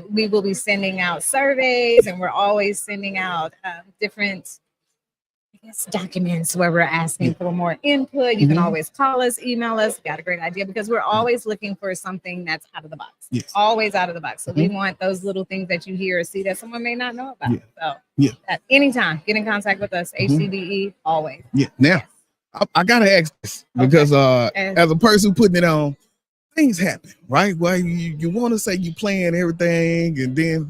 We will be sending out surveys, and we're always sending out different documents where we're asking for more input. You can always call us, email us. Got a great idea, because we're always looking for something that's out of the box. Yes. Always out of the box. So we want those little things that you hear or see that someone may not know about. So Yeah. at any time, get in contact with us. HCDE always. Yeah. Now, I gotta ask this because as a person putting it on, things happen, right? Well, you want to say you plan everything, and then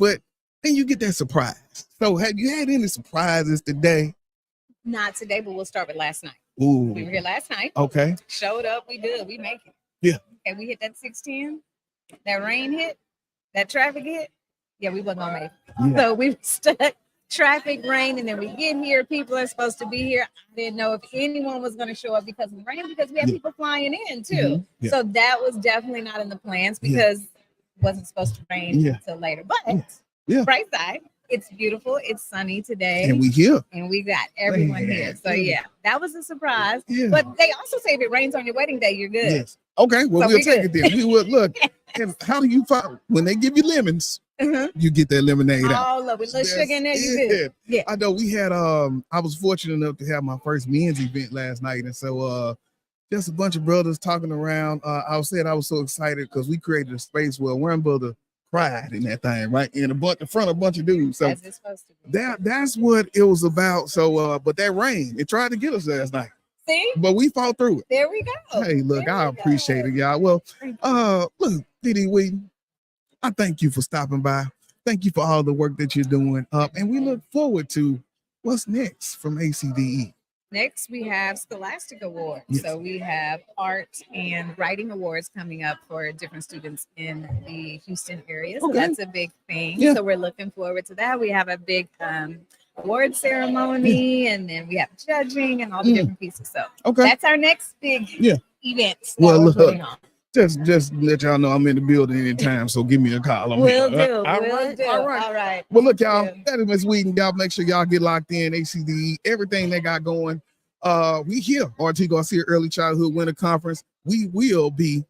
you get that surprise. So have you had any surprises today? Not today, but we'll start with last night. Ooh. We were here last night. Okay. Showed up. We good. We make it. Yeah. And we hit that 610. That rain hit. That traffic hit. Yeah, we wasn't gonna make it. Yeah. So we stuck traffic, rain, and then we get here. People are supposed to be here. I didn't know if anyone was going to show up because of the rain, because we had people flying in too. So that was definitely not in the plans, because it wasn't supposed to rain until later. But bright side, it's beautiful. It's sunny today. And we here. And we got everyone here. So that was a surprise. But they also say if it rains on your wedding day, you're good. Yes. Okay. Well, So we'll take it then. We will look. And how do you find when they give you lemons? You get that lemonade out. All of it. Little sugar in there, you good. Yeah. I know we had I was fortunate enough to have my first men's event last night. And so just a bunch of brothers talking around. I was so excited because we created a space where one brother cried in that thing, right? In front of a bunch of dudes. So as it's supposed to be. That's what it was about. So but that rain, it tried to get us last night. See? But we fought through it. There we go. Hey, look, I appreciate it, y'all. Well, look, Diddy Wheaton, I thank you for stopping by. Thank you for all the work that you're doing. And we look forward to what's next from ACDE. Next, we have Scholastic Awards. Yes. So we have art and writing awards coming up for different students in the Houston area. So that's a big thing. Yeah. So we're looking forward to that. We have a big award ceremony, and then we have judging and all the different pieces. So that's our next big event. Well, we're look, putting on. just let y'all know I'm in the building anytime, so give me a call. We'll do. All right. Well, look, y'all, that is Miss Wheaton. Y'all make sure y'all get locked in. ACDE, everything they got going. We here, RT Garcia Early Childhood Winter Conference. We will be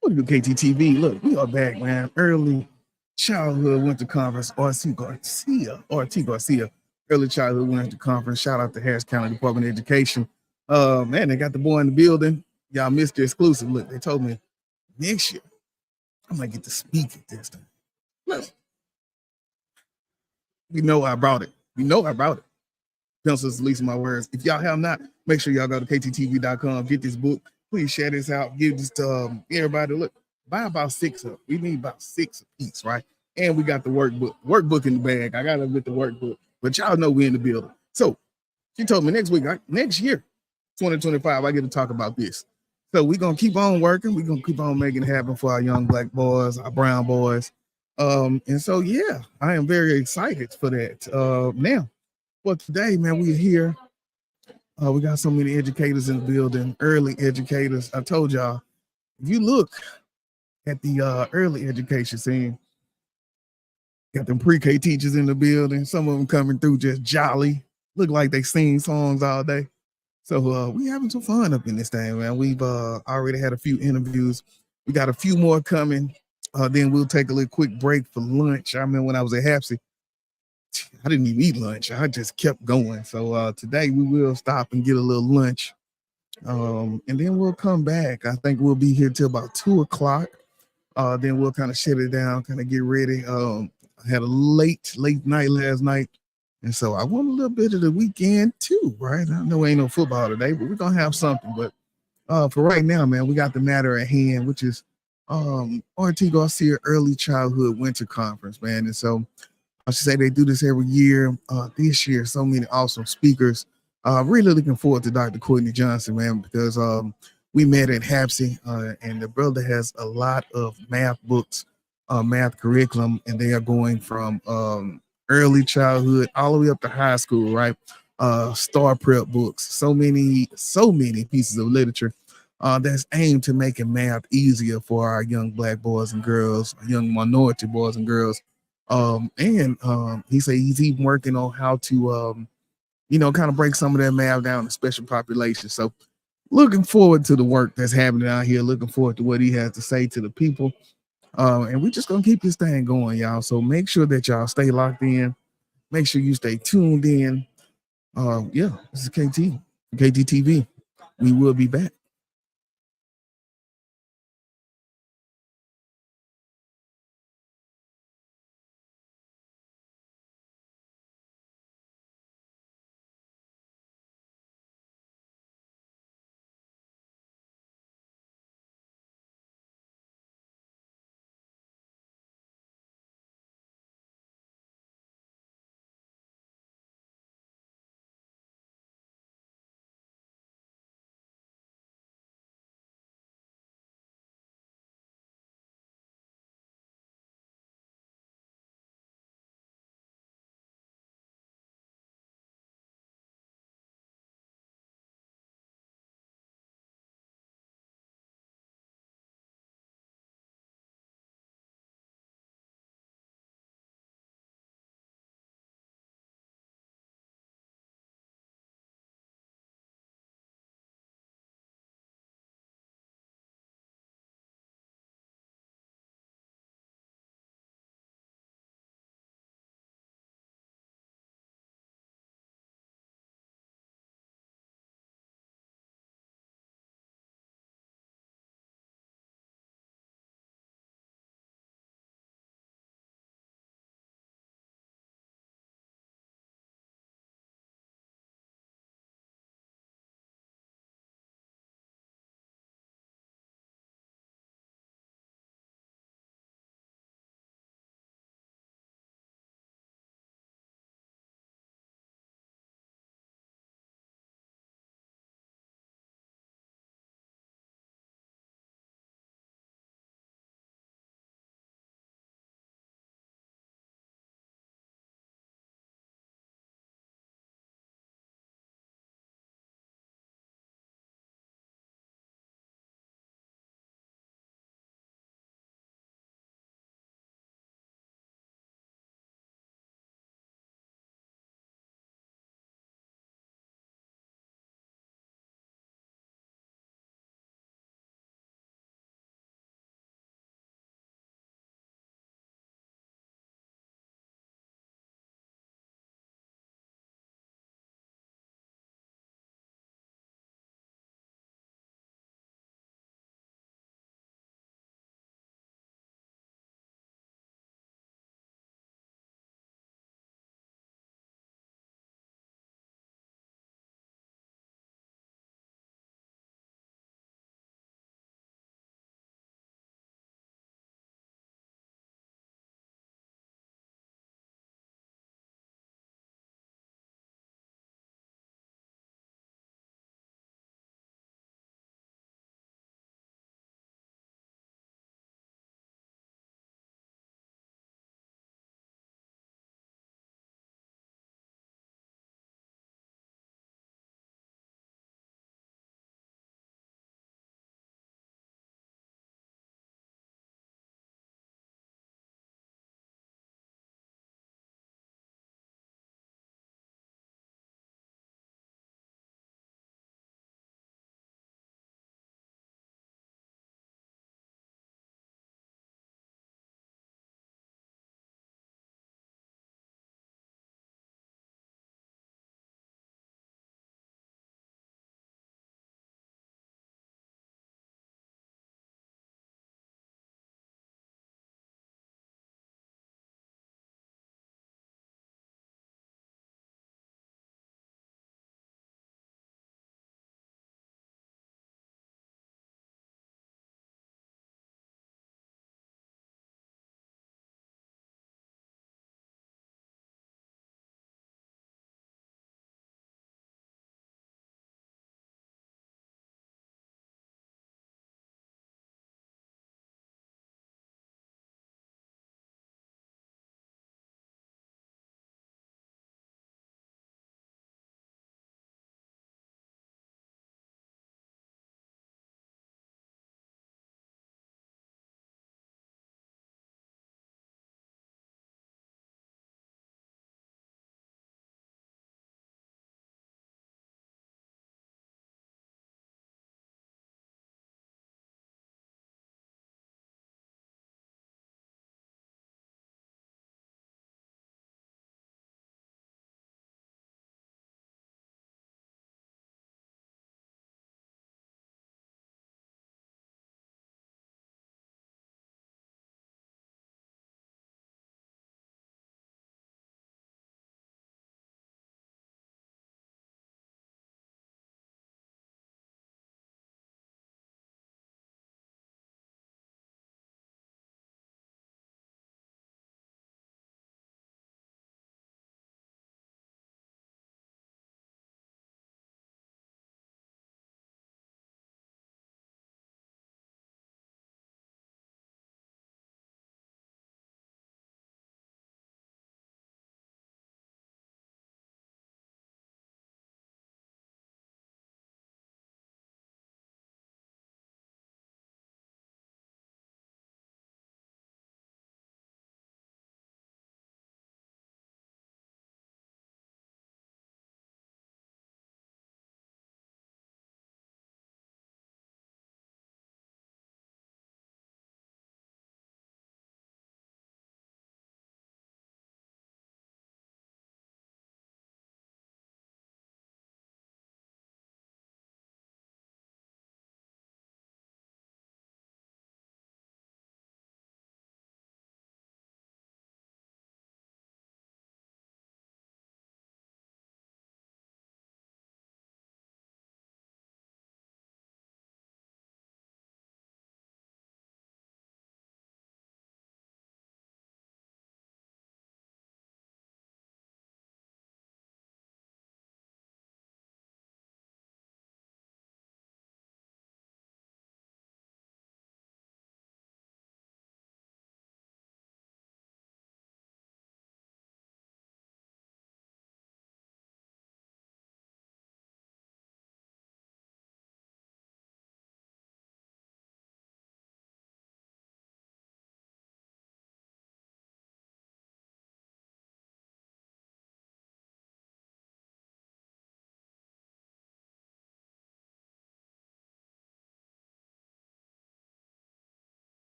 What do KTTV? Look, we are back, man. Early childhood winter conference, RC Garcia, RT Garcia. Early childhood winter conference. Shout out to Harris County Department of Education. Man, they got the boy in the building. Y'all missed the exclusive. Look, they told me next year I might get to speak at this time. Look, we know I brought it. We know I brought it. Pencils, least of my words. If y'all have not, make sure y'all go to kttv.com, get this book. Please share this out. Give this to everybody. Look, buy about 6 of them. We need about 6 a piece, right? And we got the workbook in the bag. I got to get the workbook, but y'all know we in the building. So she told me next week, next year, 2025, I get to talk about this. So we're going to keep on working. We're going to keep on making it happen for our young black boys, our brown boys. And so, yeah, I am very excited for that. Now, well, today, man, we're here. We got so many educators in the building, early educators. I told y'all, if you look at the early education scene, got them pre-K teachers in the building. Some of them coming through just jolly, look like they sing songs all day. So we having some fun up in this thing, man. We've already had a few interviews. We got a few more coming. Then we'll take a little quick break for lunch. I remember when I was at Hapsy, I didn't even eat lunch. I just kept going. So today we will stop and get a little lunch. And then we'll come back. I think we'll be here till about 2 o'clock. Then we'll kind of shut it down, kind of get ready. I had a late night last night. And so I want a little bit of the weekend too, right? I know ain't no football today, but we're gonna have something. But for right now, man, we got the matter at hand, which is RT Garcia Early Childhood Winter Conference, man. And so I should say they do this every year. This year, so many awesome speakers. Really looking forward to Dr. Courtney Johnson, man, because we met at Hapsy, and the brother has a lot of math books, math curriculum, and they are going from early childhood all the way up to high school, right? Star prep books, so many pieces of literature that's aimed to making math easier for our young black boys and girls, young minority boys and girls. And he said he's even working on how to, kind of break some of that math down to special populations. So looking forward to the work that's happening out here. Looking forward to what he has to say to the people. And we're just going to keep this thing going, y'all. So make sure that y'all stay locked in. Make sure you stay tuned in. Yeah, this is KTTV. We will be back.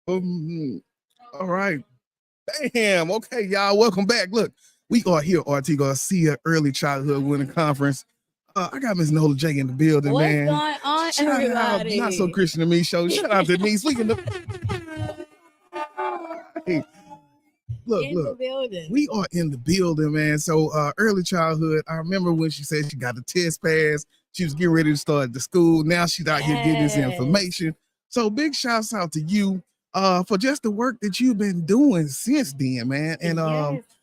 All right. Damn. Okay, y'all. Welcome back. Look, we are here, RT Garcia Early Childhood Winning Conference. I got Miss Nola J in the building, What's man. going on, Shout out, everybody? Not So Christian to Me show. Shout out to me. Speaking of, hey, look, In the building. we are in the building, man. So early childhood, I remember when she said she got the test pass. She was getting ready to start the school. Now she's out here getting this information. So big shouts out to you for just the work that you've been doing since then, man. And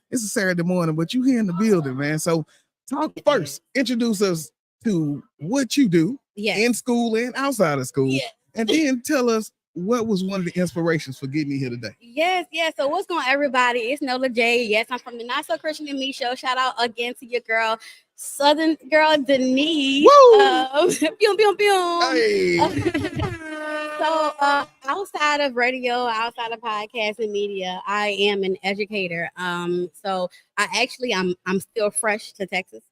it's a Saturday morning, but you here in the building, man. So talk first. Introduce us to what you do in school and outside of school. And then tell us what was one of the inspirations for getting you here today. Yes. So what's going on, everybody? It's Nola J. Yes, I'm from the Not So Christian and Me show. Shout out again to your girl, Southern girl Denise. Woo! Pew, pew, pew. Hey. So outside of radio, outside of podcast and media, I am an educator. So I'm still fresh to Texas.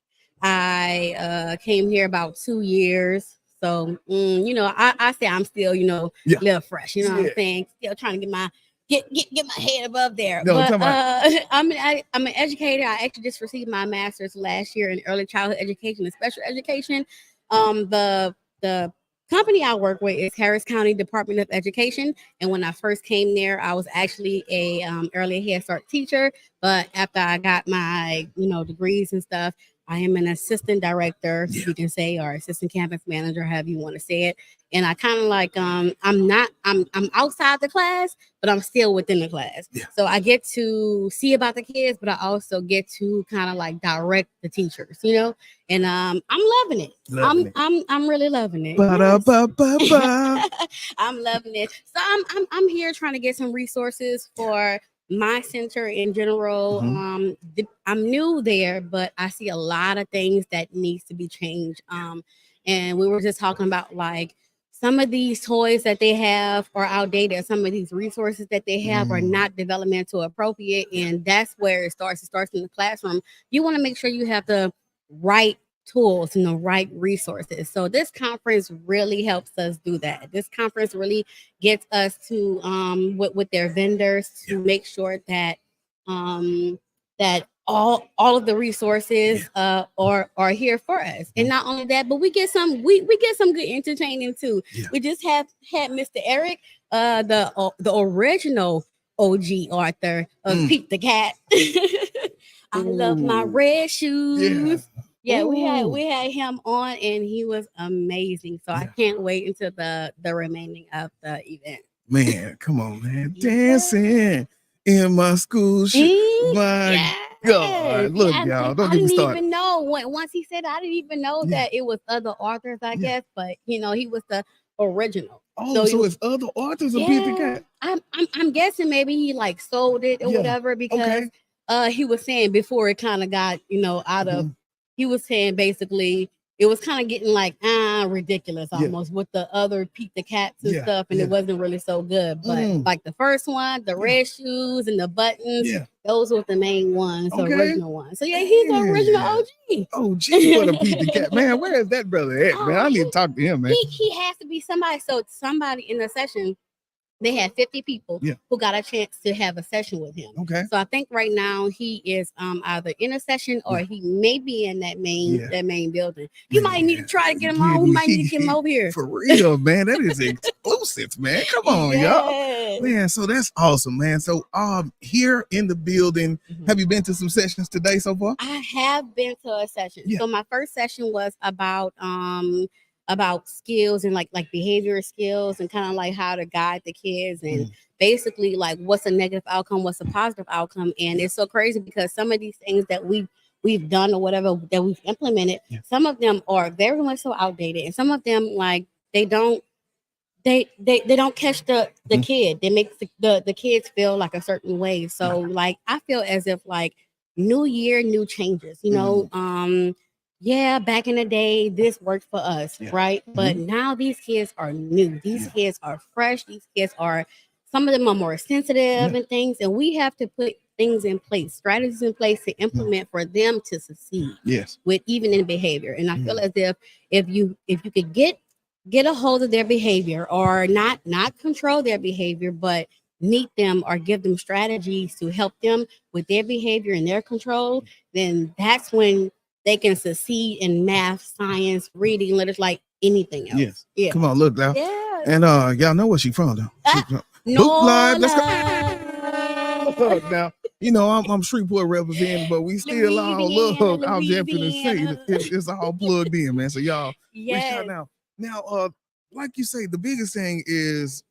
I came here about 2 years. So I say I'm still, a little fresh, what I'm saying? Still trying to get my head above there. No, but I'm an educator. I actually just received my master's last year in early childhood education and special education. The company I work with is Harris County Department of Education. And when I first came there, I was actually a early Head Start teacher. But after I got my, degrees and stuff, I am an assistant director, you can say, or assistant campus manager, however you want to say it. And I kind of like, I'm outside the class, but I'm still within the class. So I get to see about the kids, but I also get to kind of like direct the teachers, and I'm loving it. I'm really loving it. I'm loving it. So I'm here trying to get some resources for my center in general. I'm new there, but I see a lot of things that needs to be changed. And we were just talking about like some of these toys that they have are outdated. Some of these resources that they have are not developmental appropriate. And that's where it starts. It starts in the classroom. You want to make sure you have the right tools and the right resources. So this conference really helps us do that. This conference really gets us to with their vendors to make sure that that all of the resources are here for us. And not only that, but we get some get some good entertaining too. We just had Mr. Eric, the original OG author of Pete the Cat. I love my red shoes. Yeah, we had him on and he was amazing. So I can't wait until the remaining of the event. Man, come on, man. Dancing in my school. My God. Look, y'all, don't get me started. I didn't even know once he said I didn't even know that it was other authors, I guess, but he was the original. Oh, so it's other authors of Pete the Cat. I'm guessing maybe he like sold it or whatever because he was saying before it kind of got, out of he was saying basically it was kind of getting like ridiculous almost with the other Pete the Cats and stuff, and it wasn't really so good. But like the first one, the red shoes and the buttons, those were the main ones, the original ones. So he's the original OG. OG for the Pete the Cat. Man, where is that brother at, man? I need to talk to him, man. He has to be somebody. So somebody in the session, they had 50 people who got a chance to have a session with him. Okay. So I think right now he is either in a session or he may be in that main building. You might need to try to get him on. We might need to get him over here. For real, man. That is exclusive, man. Come on, y'all. Man, so that's awesome, man. So here in the building, have you been to some sessions today so far? I have been to a session. So my first session was about skills and like behavior skills and kind of like how to guide the kids and basically like what's a negative outcome, what's a positive outcome. And it's so crazy because some of these things that we've done or whatever that we've implemented, some of them are very much so outdated, and some of them like they don't catch the kid. They make the kids feel like a certain way. So like I feel as if like new year, new changes, back in the day, this worked for us, right? But now these kids are new. These kids are fresh. These kids are, some of them are more sensitive and things. And we have to put things in place, strategies in place to implement for them to succeed. With even in behavior. And I feel as if you could get a hold of their behavior or not control their behavior, but meet them or give them strategies to help them with their behavior and their control, then that's when they can succeed in math, science, reading, literature, like anything else. Yes. Yeah. Come on, look now. Yeah. And y'all know where she from though. She from Book Live. Let's go. Look now. You know, I'm Shreveport representing, but we still all look. I'm just gonna say it's all plugged in, man. So y'all, Yes. now, like you say, the biggest thing is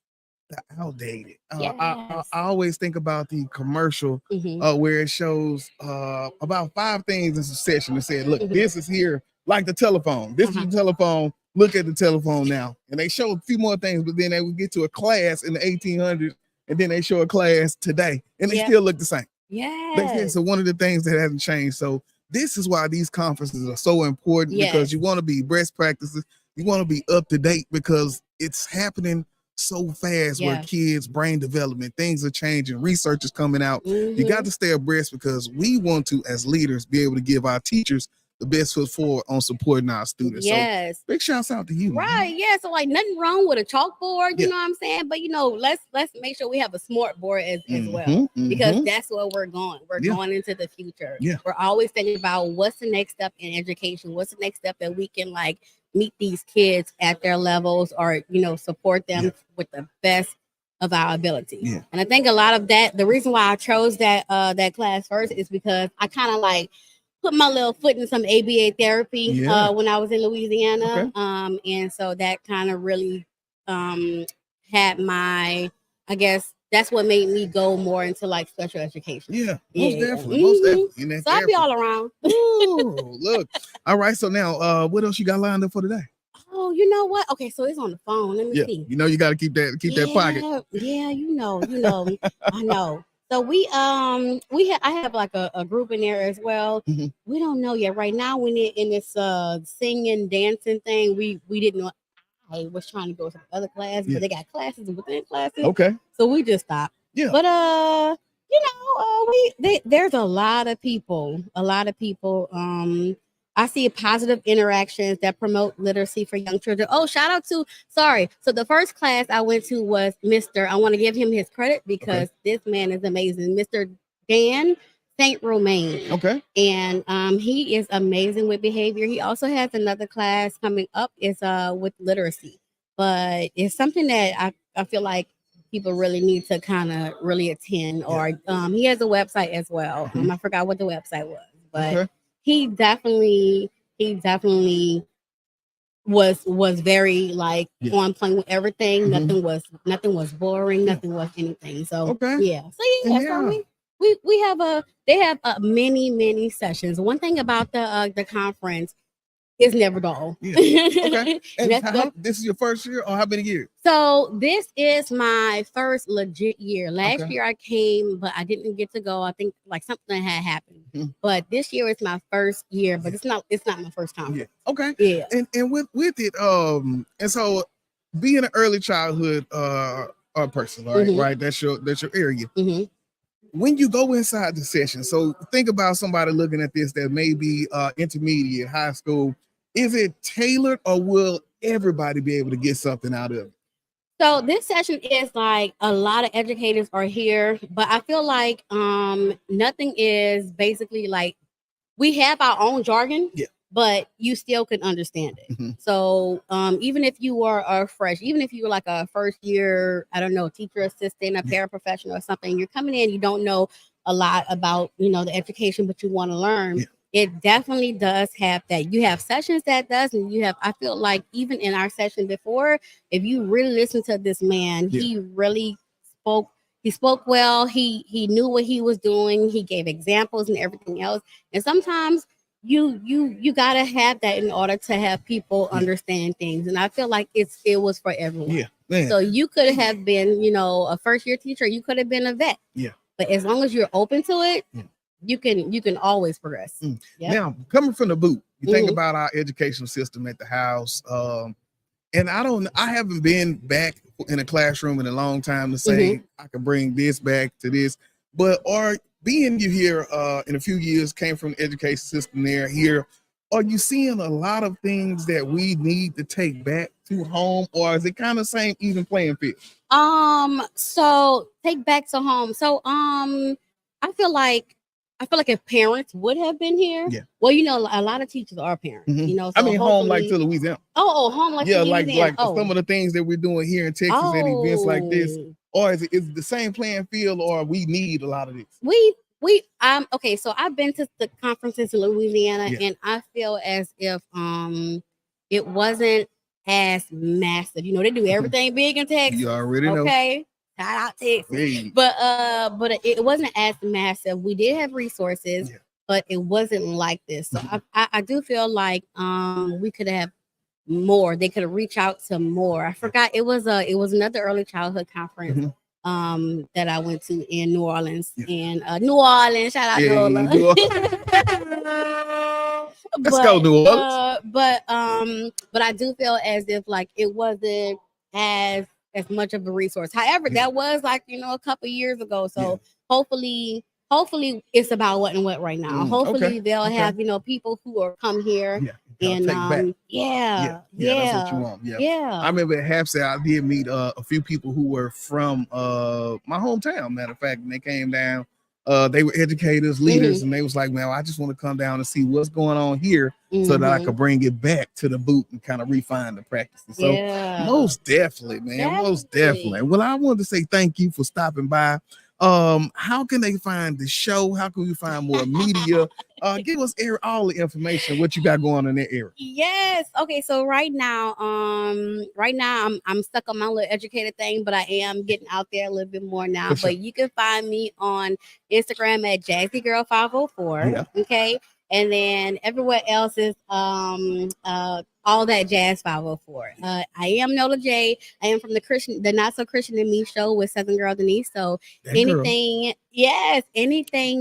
the outdated. I Yes. always think about the commercial Mhm. where it shows about 5 things in succession and said, look, Mhm. this is here, like the telephone. This is the telephone. Look at the telephone now. And they show a few more things, but then they would get to a class in the 1800s, and then they show a class today, and they still look the same. Yes. So one of the things that hasn't changed. So this is why these conferences are so important, because you want to be best practices. You want to be up to date because it's happening so fast where kids' brain development, things are changing, research is coming out. You got to stay abreast because we want to, as leaders, be able to give our teachers the best foot forward on supporting our students. Yes. So big shouts out to you. Right. Yeah. So like nothing wrong with a chalkboard, you know what I'm saying? But let's make sure we have a smart board as well. Because that's where we're going. We're going into the future. Yeah. We're always thinking about what's the next step in education, what's the next step that we can like meet these kids at their levels or support them with the best of our ability. Yeah. And I think a lot of that, the reason why I chose that class first is because I kind of like put my little foot in some ABA therapy when I was in Louisiana. And so that kind of really had my, I guess that's what made me go more into like special education. Most definitely. So I'll be all around. Ooh, look. All right. So now what else you got lined up for today? Oh, you know what? Okay, so it's on the phone. Let me see. You know you got to keep that pocket. Yeah, you know. I know. So I have like a group in there as well. We don't know yet. Right now, when it in this singing, dancing thing, we didn't know. I was trying to go to other class, but they got classes within classes. Okay. So we just stopped. Yeah. But there's a lot of people. I see positive interactions that promote literacy for young children. Oh, shout out to, so the first class I went to was I want to give him his credit because this man is amazing. Mr. Dan St. Romain. Okay. And he is amazing with behavior. He also has another class coming up is with literacy. But it's something that I feel like people really need to kind of really attend. Or he has a website as well. I forgot what the website was, but he definitely was very like on point with everything. Nothing was boring. Nothing was anything. So So we have they have many sessions. One thing about the conference is never dull. Okay. And this is your first year or how many years? So this is my first legit year. Last year I came, but I didn't get to go. I think like something had happened. But this year is my first year, but it's not my first conference. Okay. Yeah. And with it, and so being an early childhood person, right? That's your area. When you go inside the session, so think about somebody looking at this that may be intermediate, high school. Is it tailored or will everybody be able to get something out of it? So this session is like a lot of educators are here, but I feel like nothing is basically like we have our own jargon, but you still can understand it. So even if you are even if you were like a first year, I don't know, teacher assistant, a paraprofessional or something, you're coming in, you don't know a lot about, the education, but you want to learn. It definitely does have that. You have sessions that does, and you have, I feel like even in our session before, if you really listen to this man, he really spoke. He spoke well. He knew what he was doing. He gave examples and everything else. And sometimes you gotta have that in order to have people understand things. And I feel like it was for everyone. So you could have been, a first year teacher. You could have been a vet. But as long as you're open to it, you can always progress. Now, coming from the boot, you think about our educational system at the house. And I haven't been back in a classroom in a long time to say I can bring this back to this. But being you here in a few years, came from the education system here, are you seeing a lot of things that we need to take back to home, or is it kind of same even playing field? So take back to home. So I feel like if parents would have been here, Yeah. well, you know, a lot of teachers are parents, Mhm. you know. I So mean, home like hopefully- to Louisiana. oh, home like Yeah, to like Louisiana. some of the things that we're doing here in Texas at events like this, Oh. or is it the same playing field, or we need a lot of this? We okay, so I've been to the conferences in Louisiana, Yeah. and I feel as if it wasn't as massive. You know, they do everything big in Texas. You already know. Okay. Shout out Texas. Hey. But it wasn't as massive. We did have resources, Yeah. but it wasn't like this. So I do feel like we could have more. They could have reached out to more. I forgot it was another early childhood conference that I went to in New Orleans. Yeah. And New Orleans, shout out Yeah, Nola. New Let's go, New Orleans. But I do feel as if like it wasn't as much of a resource. However, that was like, you know, a couple years ago. So hopefully it's about what and what right now. Hopefully they'll have, you know, people who are come here and take back. Yeah, that's what you want. I remember at Half I did meet a few people who were from my hometown, matter of fact, and they came down. They were educators, leaders, and they was like, man, I just want to come down and see what's going on here so that I could bring it back to the boot and kind of refine the practices. So most definitely, man, most definitely. Well, I wanted to say thank you for stopping by. How can they find the show? How can we find more media? Give us all the information, what you got going on in that area. Yes. Okay. So right now I'm stuck on my little educated thing, but I am getting out there a little bit more now. For sure. But you can find me on Instagram at JazzyGirl504. Yeah. Okay. And then everywhere else is all that jazz 504. I am Nola J. I am from the Not So Christian in Me show with Southern Girl Denise. So anything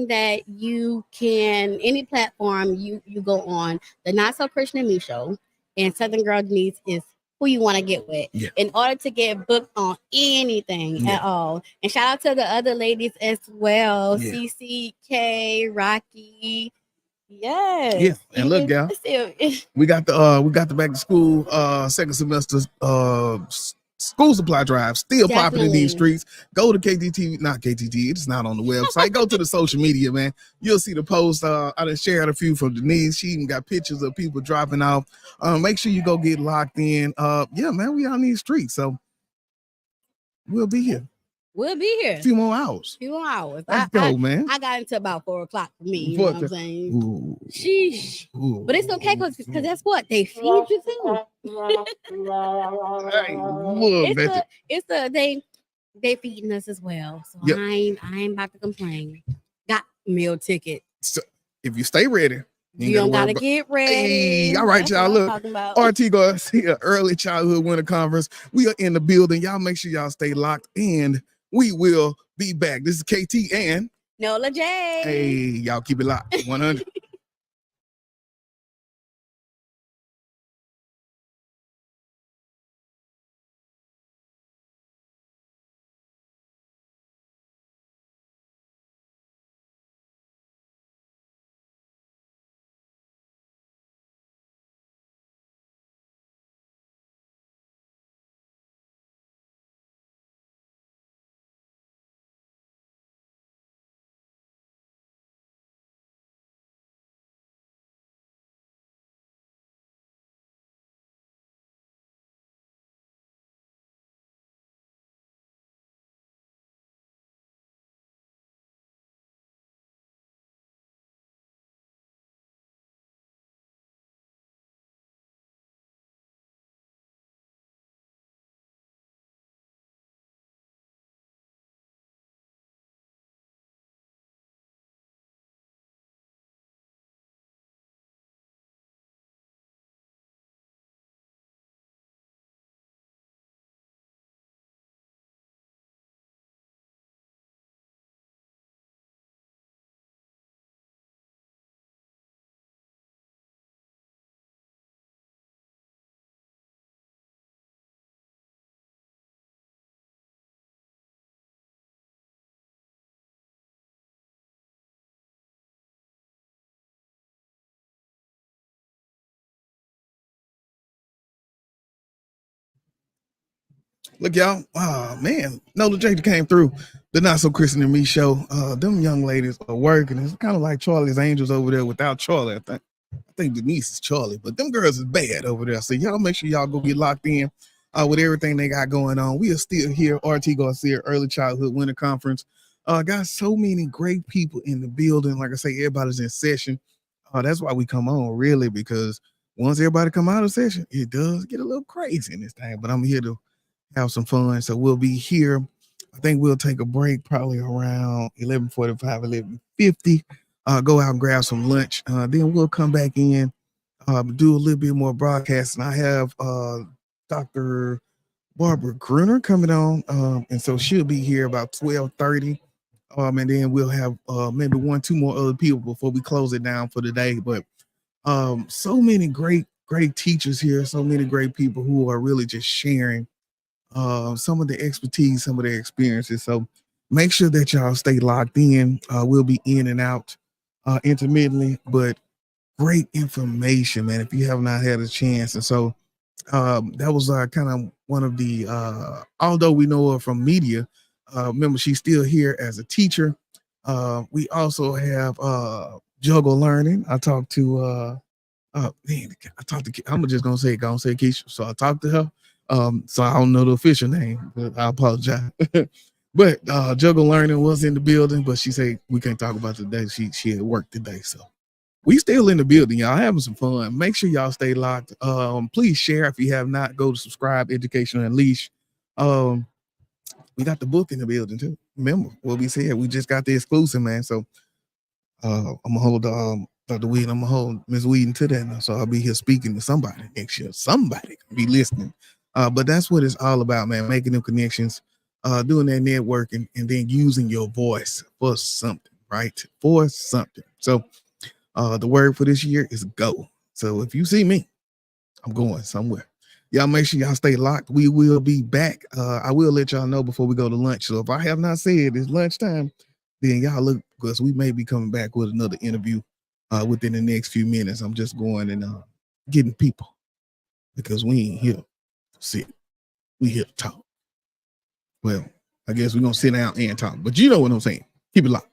that you can, any platform you go on, the Not So Christian in Me show and Southern Girl Denise is who you want to get with in order to get booked on anything at all. And shout out to the other ladies as well. CCK, Rocky. Yes. And look, y'all, we got the back to school second semester school supply drive still popping in these streets. Go to not KTT, it's not on the website. Go to the social media, man. You'll see the post. I done shared a few from Denise. She even got pictures of people dropping off. Make sure you go get locked in. Man, we on these streets, so we'll be here. We'll be here. A few more hours. Let's go, man. I got into about 4 o'clock for me. You know what I'm saying? Ooh. Sheesh. Ooh. But it's okay because that's what they feed you too. They feeding us as well. So I ain't about to complain. Got meal ticket. So if you stay ready, you don't gotta get ready. Hey, all right, y'all. Look, RT Garcia, Early Childhood Winter Conference. We are in the building. Y'all make sure y'all stay locked, and we will be back. This is KT and Nola J. Hey, y'all keep it locked. 100. Look, y'all. Oh man, Nola Jake came through the Not So Christian and Me show. Them young ladies are working. It's kind of like Charlie's Angels over there without Charlie. I think Denise is Charlie, but them girls is bad over there. So y'all make sure y'all go get locked in with everything they got going on. We are still here, RT Garcia Early Childhood Winter Conference. Got so many great people in the building. Like I say, everybody's in session. That's why we come on, really, because once everybody come out of session, it does get a little crazy in this thing. But I'm here to have some fun. So we'll be here. I think we'll take a break probably around 11:45, 11:50. Go out and grab some lunch. Then we'll come back in, do a little bit more broadcasting. I have Dr. Barbara Gruner coming on, and so she'll be here about 12:30. And then we'll have maybe one, two more other people before we close it down for the day. But so many great teachers here, so many great people who are really just sharing some of the expertise, some of their experiences. So make sure that y'all stay locked in. We'll be in and out intermittently, but great information, man, if you have not had a chance. And so that was kind of one of the, although we know her from media, remember she's still here as a teacher. We also have Juggle Learning. I talked to man, I talked to. I'm just gonna say Keisha. So I talked to her. So I don't know the official name, but I apologize. But Juggle Learning was in the building, but she said we can't talk about it today. She had work today, so we still in the building, y'all having some fun. Make sure y'all stay locked. Please share if you have not. Go to subscribe, Education Unleashed. We got the book in the building too. Remember what we said? We just got the exclusive, man. So I'm gonna hold Dr. Weed, I'm gonna hold Miss Weeden to that now. So I'll be here speaking to somebody next year. Somebody can be listening. But that's what it's all about, man. Making them connections, doing that networking, and then using your voice for something, right? For something. So the word for this year is go. So if you see me, I'm going somewhere. Y'all make sure y'all stay locked. We will be back. I will let y'all know before we go to lunch. So if I have not said it's lunchtime, then y'all look, because we may be coming back with another interview within the next few minutes. I'm just going and getting people, because we ain't here to sit. We here to talk. Well, I guess we're gonna sit down and talk. But you know what I'm saying. Keep it locked.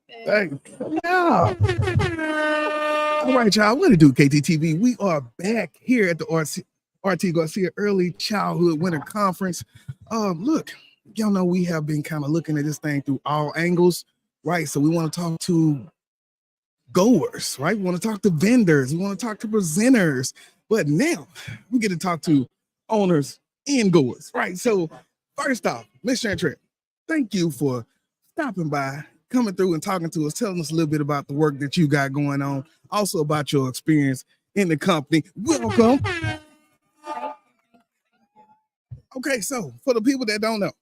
Hey, yeah. All right, y'all. What to do, KTTV? We are back here at the RT Garcia Early Childhood Winter Conference. Look, y'all know we have been kind of looking at this thing through all angles, right? So we want to talk to goers, right? We want to talk to vendors. We want to talk to presenters. But now we get to talk to owners and goers, right? So first off, Ms. Chantrell, thank you for stopping by, coming through and talking to us, telling us a little bit about the work that you got going on, also about your experience in the company. Welcome. Okay, so for the people that don't know,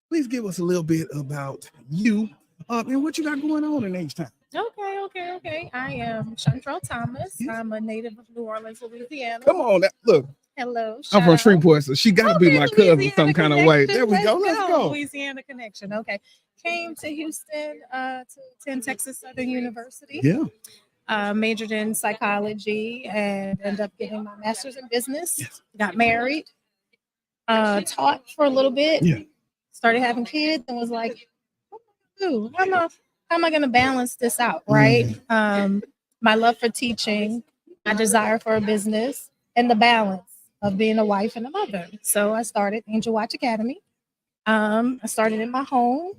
please give us a little bit about you and what you got going on in H-Town. Okay. I am Chantrell Thomas. Yes. I'm a native of New Orleans, Louisiana. Come on, look, Hello. I'm shout from out. Shreveport, so she got to be my cousin some kind of way. There we go. Let's go. Louisiana connection. Okay. Came to Houston to attend Texas Southern University. Yeah. Majored in psychology and ended up getting my master's in business. Yes. Got married. Taught for a little bit. Yeah. Started having kids and was like, ooh, how am I going to balance this out, right? My love for teaching, my desire for a business, and the balance of being a wife and a mother. So I started Angel Watch Academy. I started in my home,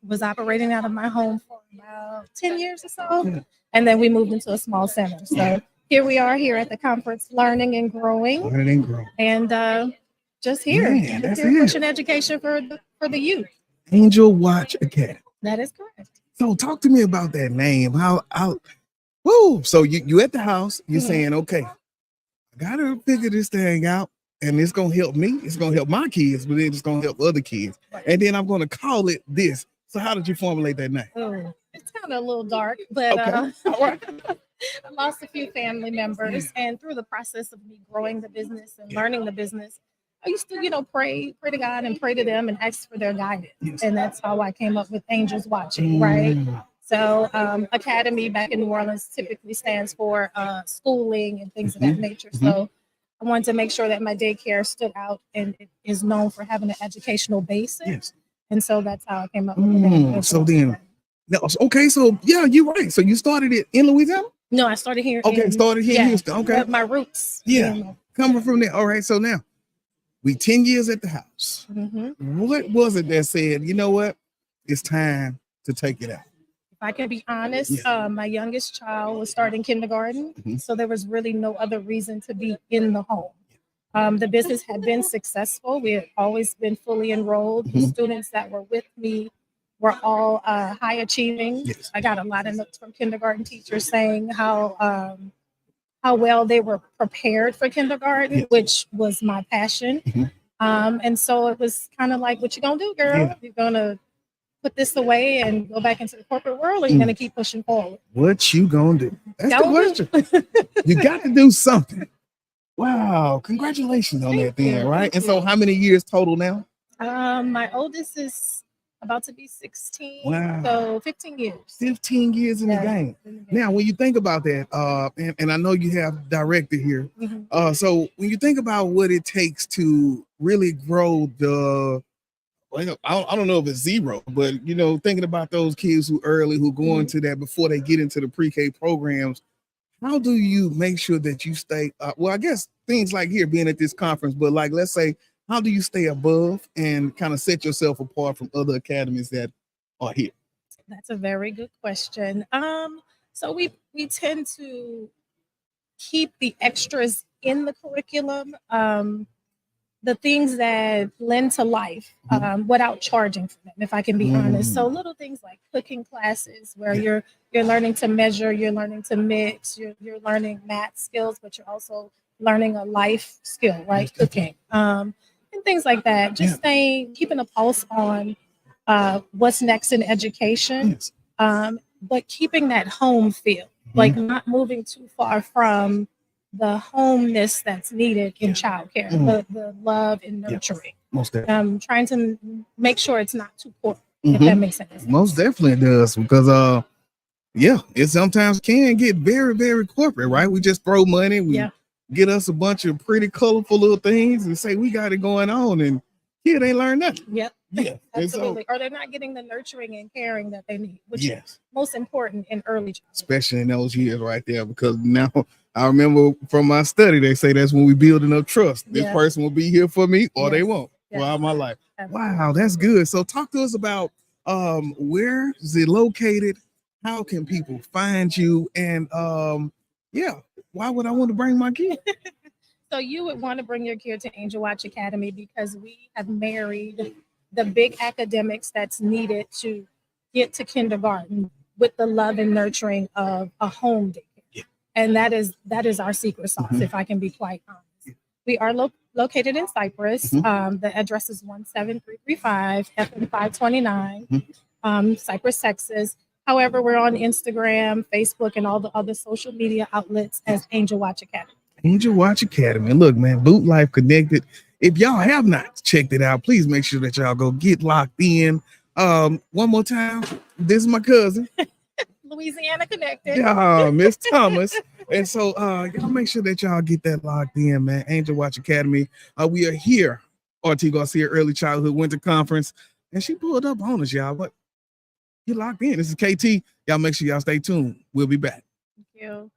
was operating out of my home for about 10 years or so. And then we moved into a small center. So here we are here at the conference, learning and growing. And just here, Man, that's here it. pushing education for the youth. Angel Watch Academy. That is correct. So talk to me about that name. So you at the house, you're saying, okay, I gotta figure this thing out, and it's gonna help me, it's gonna help my kids, but then it's gonna help other kids. And then I'm gonna call it this. So how did you formulate that name? Oh, it's kind of a little dark, but Okay. All right. I lost a few family members, and through the process of me growing the business and learning the business, I used to, pray to God and pray to them and ask for their guidance. Yes. And that's how I came up with Angels Watching, right? So Academy back in New Orleans typically stands for schooling and things of that nature. So I wanted to make sure that my daycare stood out and it is known for having an educational basis. Yes. And so that's how I came up with the name. So then, okay, so yeah, you're right. So you started it in Louisiana? No, I started here. Started here in Houston. Okay. My roots. Yeah. Coming from there. All right. So now we 10 years at the house. What was it that said, you know what? It's time to take it out. If I can be honest, my youngest child was starting kindergarten. So there was really no other reason to be in the home. The business had been successful. We had always been fully enrolled. The students that were with me were all high achieving. I got a lot of notes from kindergarten teachers saying how well they were prepared for kindergarten, which was my passion. And so it was kind of like, what you gonna do, girl? You're gonna put this away and go back into the corporate world, or you're gonna keep pushing forward? What you gonna do? That's the question. You got to do something. Wow, congratulations on that then, right? And so how many years total now? My oldest is about to be 16. Wow. So 15 years. 15 years in the game. Now, when you think about that, and I know you have directed here. So when you think about what it takes to really grow I don't know if it's zero, but thinking about those kids who go into that before they get into the pre-K programs, how do you make sure that you stay, I guess things like here being at this conference, but like, let's say, how do you stay above and kind of set yourself apart from other academies that are here? That's a very good question. So we tend to keep the extras in the curriculum, the things that lend to life, without charging for them, if I can be honest. So little things like cooking classes where you're learning to measure, you're learning to mix, you're learning math skills, but you're also learning a life skill, right? Cooking. And things like that. Just keeping a pulse on what's next in education, but keeping that home feel, like not moving too far from the homeness that's needed in childcare, the love and nurturing. Most definitely. Trying to make sure it's not too poor, if that makes sense. Most definitely it does, because it sometimes can get very, very corporate, right? We just throw money, we get us a bunch of pretty colorful little things and say we got it going on, and kid ain't learned nothing. Yeah. And so, Absolutely. Or they're not getting the nurturing and caring that they need, which is yes, most important in early childhood. especially in those years right there, because now I remember from my study, they say that's when we building up trust. This Yeah. person will be here for me or they Yes. won't Yes. throughout my life. Absolutely. Wow, that's good. So talk to us about where is it located? How can people find you? And yeah, why would I want to bring my kid? So you would want to bring your kid to Angel Watch Academy because we have married the big academics that's needed to get to kindergarten with the love and nurturing of a home daycare. Yeah. And that is our secret sauce, Mhm. if I can be quite honest. We are located in Cypress. Mhm. The address is 17335 FM 529, Cypress, Texas. However, we're on Instagram, Facebook, and all the other social media outlets as Angel Watch Academy. Angel Watch Academy. And look, man, Boot Life Connected. If y'all have not checked it out, please make sure that y'all go get locked in. One more time. This is my cousin. Louisiana connected. Yeah, Miss Thomas. And so y'all make sure that y'all get that locked in, man. Angel Watch Academy. We are here, RT Garcia Early Childhood Winter Conference. And she pulled up on us, y'all. But you locked in. This is KT. Y'all make sure y'all stay tuned. We'll be back. Thank you.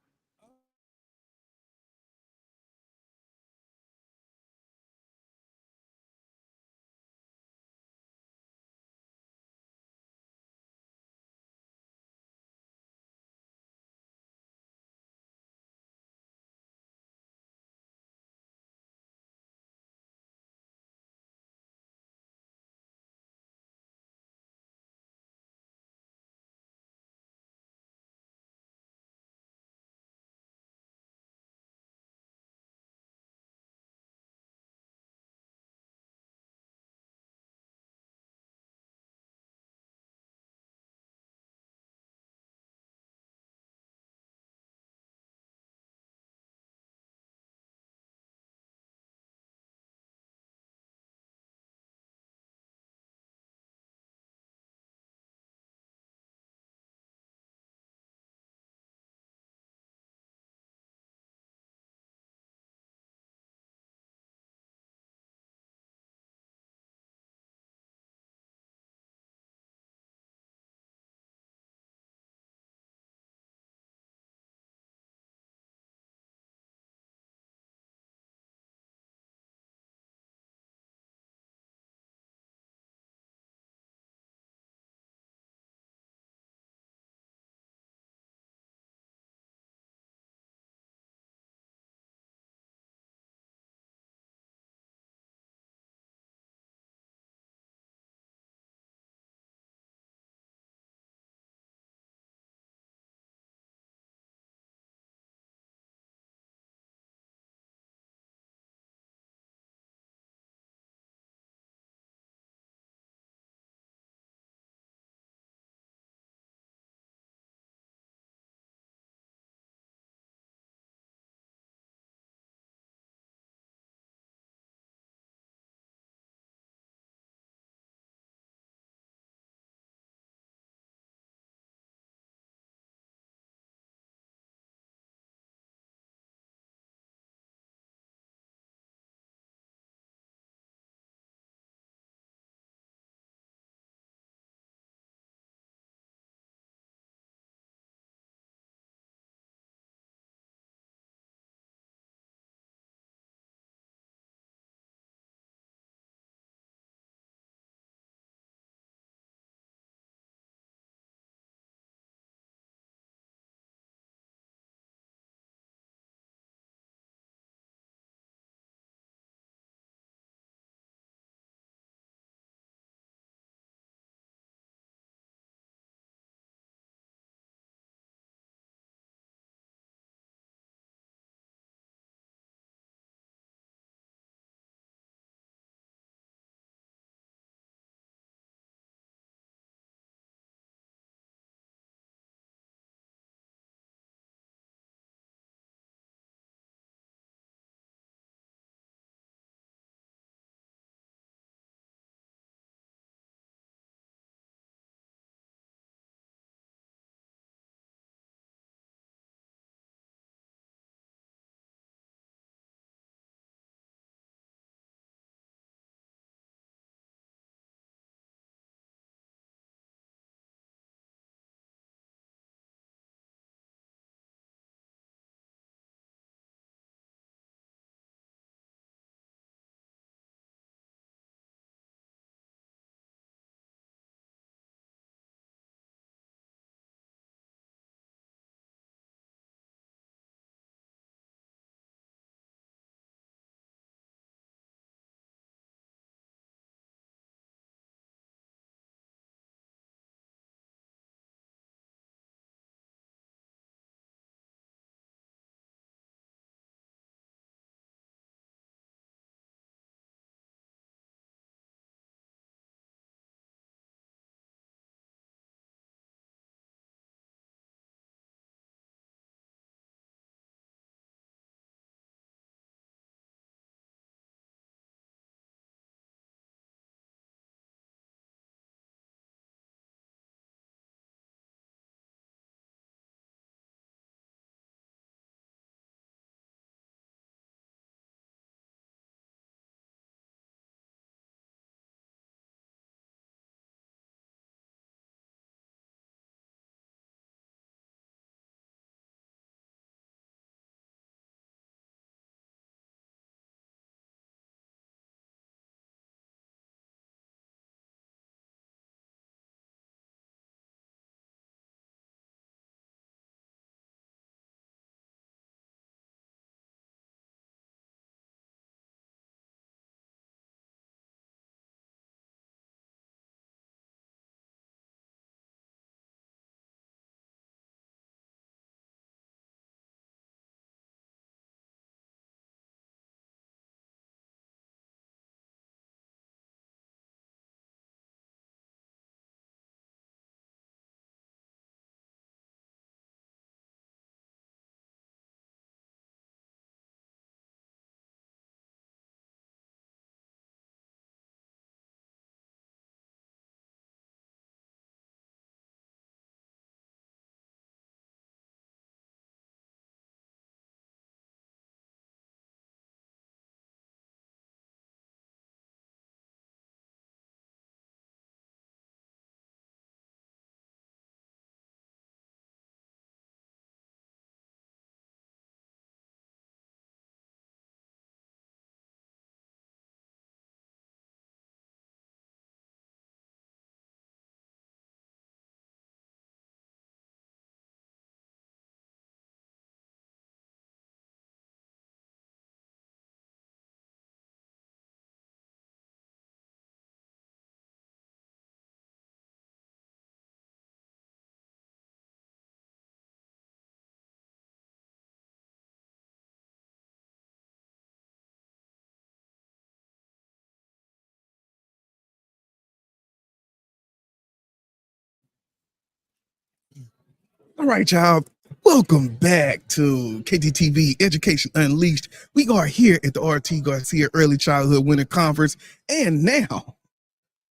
All right, y'all. Welcome back to KTTV Education Unleashed. We are here at the RT Garcia Early Childhood Winter Conference. And now,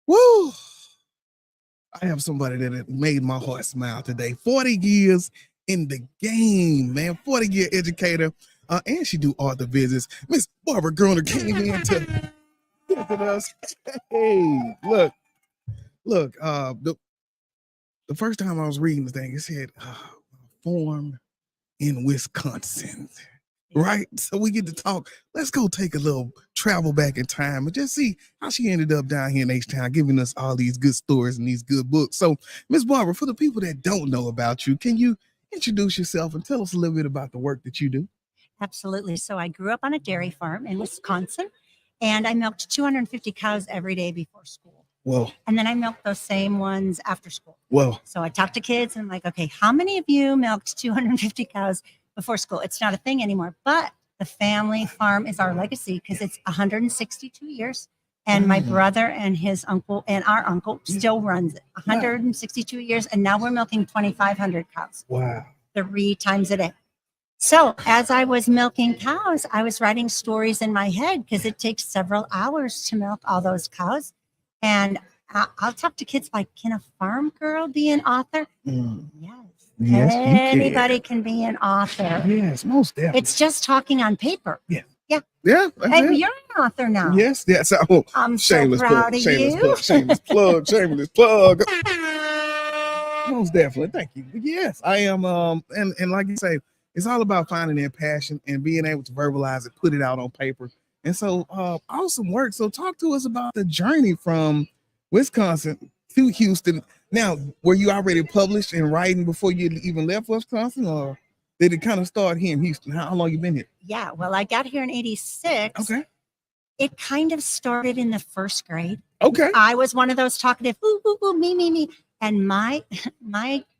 woo, I have somebody that made my heart smile today. 40 years in the game, man. 40-year educator. And she do author visits. Miss Barbara Gruner came in to visit us. Hey, look. The first time I was reading the thing, it said, formed in Wisconsin, right? So we get to talk. Let's go take a little travel back in time and just see how she ended up down here in H-Town, giving us all these good stories and these good books. So, Miss Barbara, for the people that don't know about you, can you introduce yourself and tell us a little bit about the work that you do? Absolutely. So I grew up on a dairy farm in Wisconsin, and I milked 250 cows every day before school. Whoa. And then I milked those same ones after school. Whoa. So I talked to kids and I'm like, okay, how many of you milked 250 cows before school? It's not a thing anymore, but the family farm is our legacy because it's 162 years. And my brother and his uncle and our uncle still runs it 162 years. And now we're milking 2,500 cows. Wow. 3 times a day. So as I was milking cows, I was writing stories in my head because it takes several hours to milk all those cows. And I'll talk to kids like, can a farm girl be an author? Yes. Yes, Anybody can be an author. Yes, most definitely. It's just talking on paper. Yeah. Yeah. Yeah. And you're an author now. Yes. Yes. Oh, I'm so shameless proud plug. of Shameless you. plug. Shameless plug. Shameless plug. Most definitely. Thank you. Yes, I am. And like you say, it's all about finding their passion and being able to verbalize it, put it out on paper. And so, awesome work. So, talk to us about the journey from Wisconsin to Houston. Now, were you already published and writing before you even left Wisconsin, or did it kind of start here in Houston? How long you been here? Yeah. Well, I got here in 86. Okay. It kind of started in the first grade. Okay. I was one of those talkative, ooh, ooh, ooh, me. And my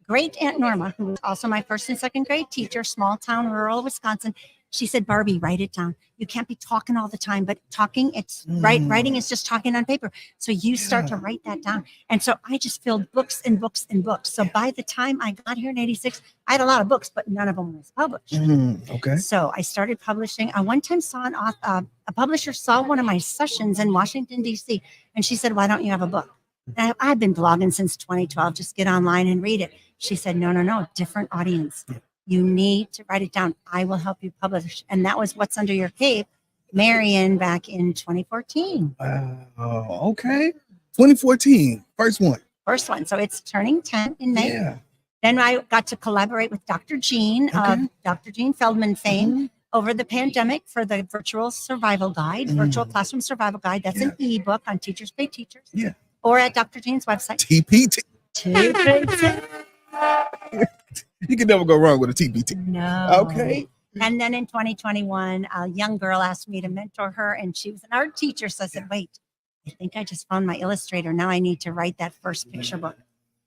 great Aunt Norma, who was also my first and second grade teacher, small town, rural Wisconsin, she said, Barbie, write it down. You can't be talking all the time, but talking, writing is just talking on paper. So you start to write that down. And so I just filled books and books and books. So by the time I got here in 86, I had a lot of books, but none of them was published. Okay. So I started publishing. I one time saw a publisher saw one of my sessions in Washington, D.C., and she said, why don't you have a book? And I've been blogging since 2012. Just get online and read it. She said, no, different audience. You need to write it down. I will help you publish. And that was What's Under Your Cape, Marion, back in 2014. Okay. 2014, first one. First one. So it's turning 10 in May. Yeah. Then I got to collaborate with Dr. Jean, Dr. Jean Feldman fame, over the pandemic for the virtual survival guide, virtual classroom survival guide. That's an ebook on Teachers Pay Teachers. Yeah. Or at Dr. Jean's website. TPT. TPT. You can never go wrong with a TPT. No. Okay. And then in 2021, a young girl asked me to mentor her, and she was an art teacher. So I said, wait, I think I just found my illustrator. Now I need to write that first picture book.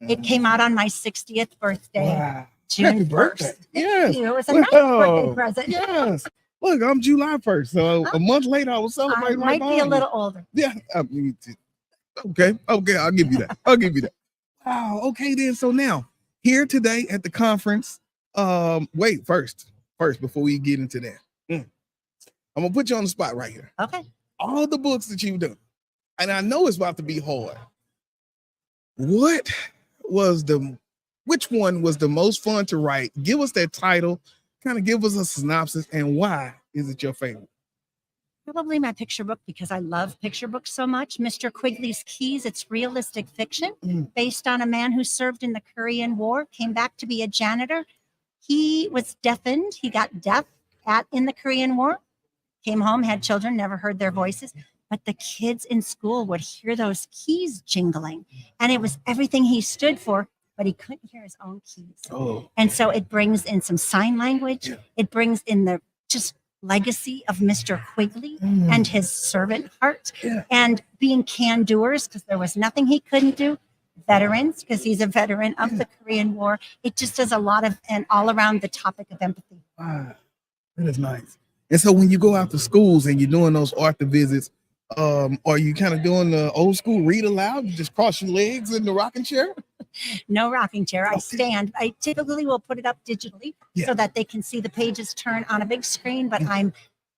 It came out on my 60th birthday, Wow. June Happy 1st. birthday. Yes. It was a nice birthday present. Yes. Look, I'm July 1st. So a month later, I was I celebrating. might be a little older. Yeah. Okay. I'll give you that. Wow. Okay, then. So now, here today at the conference, wait, first, before we get into that, I'm gonna put you on the spot right here. Okay. All the books that you've done, and I know it's about to be hard. Which one was the most fun to write? Give us that title, kind of give us a synopsis, and why is it your favorite? Probably my picture book, because I love picture books so much. Mr. Quigley's Keys. It's realistic fiction based on a man who served in the Korean War, came back to be a janitor. He was deafened. He got deaf in the Korean War, came home, had children, never heard their voices. But the kids in school would hear those keys jingling. And it was everything he stood for, but he couldn't hear his own keys. Oh. And so it brings in some sign language. It brings in the just legacy of Mr. Quigley and his servant heart, and being can-doers, because there was nothing he couldn't do. Veterans, because he's a veteran of the Korean War. It just does a lot of, and all around the topic of empathy. Wow, that is nice. And so when you go out to schools and you're doing those author visits, are you kind of doing the old school read aloud? You just cross your legs in the rocking chair? No rocking chair. I Okay. stand. I typically will put it up digitally Yeah. so that they can see the pages turn on a big screen, but Mm. I'm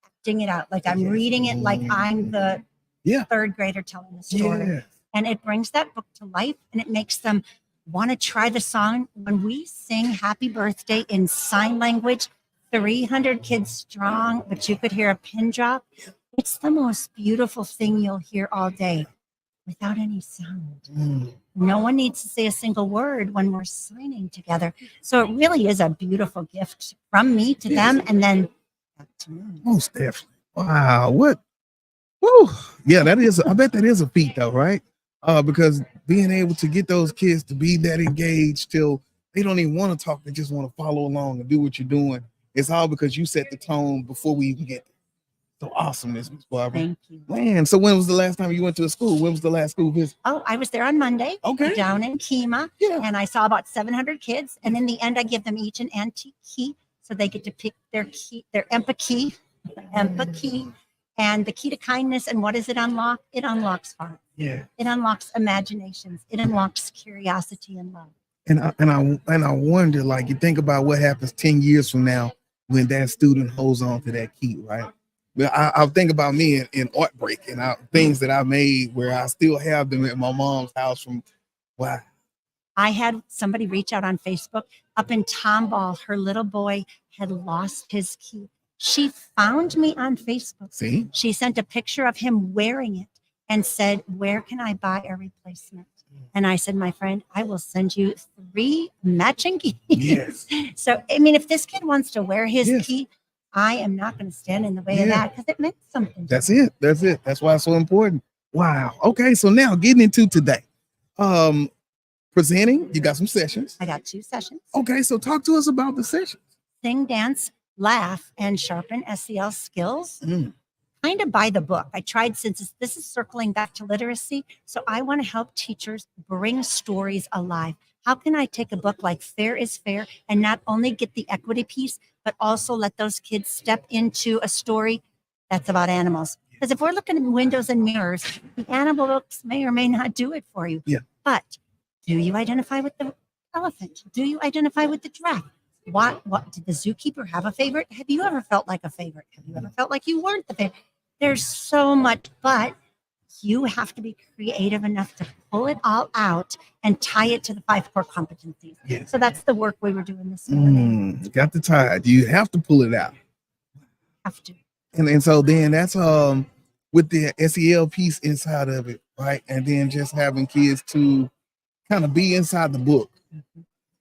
acting it out. Like I'm Yes. reading it like I'm the Yeah. third grader telling the story. Yeah. And it brings that book to life and it makes them want to try the song. When we sing happy birthday in sign language, 300 kids strong, but you could hear a pin drop. It's the most beautiful thing you'll hear all day without any sound. Mm. No one needs to say a single word when we're signing together. So it really is a beautiful gift from me to them and then back to me. Most definitely. Wow. What? Woo. Yeah, that is. I bet that is a feat, though, right? Because being able to get those kids to be that engaged till they don't even want to talk, they just want to follow along and do what you're doing. It's all because you set the tone before we even get there. So awesomeness, Miss Barbara. Thank you. Man, so when was the last time you went to a school? When was the last school visit? Oh, I was there on Monday Okay. down in Kima, Yeah. and I saw about 700 kids. And in the end, I give them each an antique key so they get to pick their key, their EMPA key, and the key to kindness. And what does it unlock? It unlocks heart. Yeah. It unlocks imaginations. It unlocks curiosity and love. And I wonder, like, you think about what happens 10 years from now when that student holds on to that key, right? Well, I think about me in art break and things that I made where I still have them at my mom's house from, wow. I had somebody reach out on Facebook up in Tomball. Her little boy had lost his key. She found me on Facebook. See? She sent a picture of him wearing it and said, "Where can I buy a replacement?" And I said, "My friend, I will send you 3 matching keys." Yes. So, I mean, if this kid wants to wear his Yes. key, I am not going to stand in the way of Yeah. that because it meant something. That's it. That's it. That's why it's so important. Wow. Okay. So now getting into today. Presenting, you got some sessions. I got 2 sessions. Okay. So talk to us about the sessions. Sing, dance, laugh, and sharpen SEL skills. Mm. Kind of by the book. I tried, since this is circling back to literacy. So I want to help teachers bring stories alive. How can I take a book like Fair is Fair and not only get the equity piece, but also let those kids step into a story that's about animals? Because if we're looking at windows and mirrors, the animal books may or may not do it for you. Yeah. But do you identify with the elephant? Do you identify with the giraffe? What did the zookeeper have a favorite? Have you ever felt like a favorite? Have you ever felt like you weren't the favorite? There's so much, but you have to be creative enough to pull it all out and tie it to the 5 core competencies. Yes. So that's the work we were doing this morning. Got the tie. You have to pull it out. Have to. And so then that's with the SEL piece inside of it, right? And then just having kids to kind of be inside the book.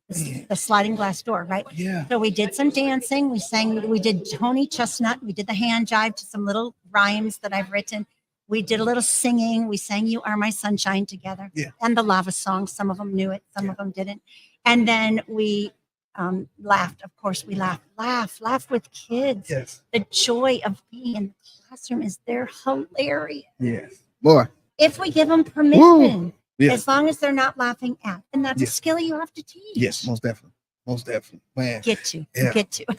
The sliding glass door, right? Yeah. So we did some dancing. We sang, we did Tony Chestnut. We did the hand jive to some little rhymes that I've written. We did a little singing. We sang You Are My Sunshine together. Yeah. And the lava song. Some of them knew it, some of them didn't. And then we laughed. Of course, we laugh with kids. Yes. The joy of being in the classroom is they're hilarious. Yes. Boy. If we give them permission, Yes. as long as they're not laughing at, and that's Yes. a skill you have to teach. Yes, most definitely. Most definitely. Man. Get to.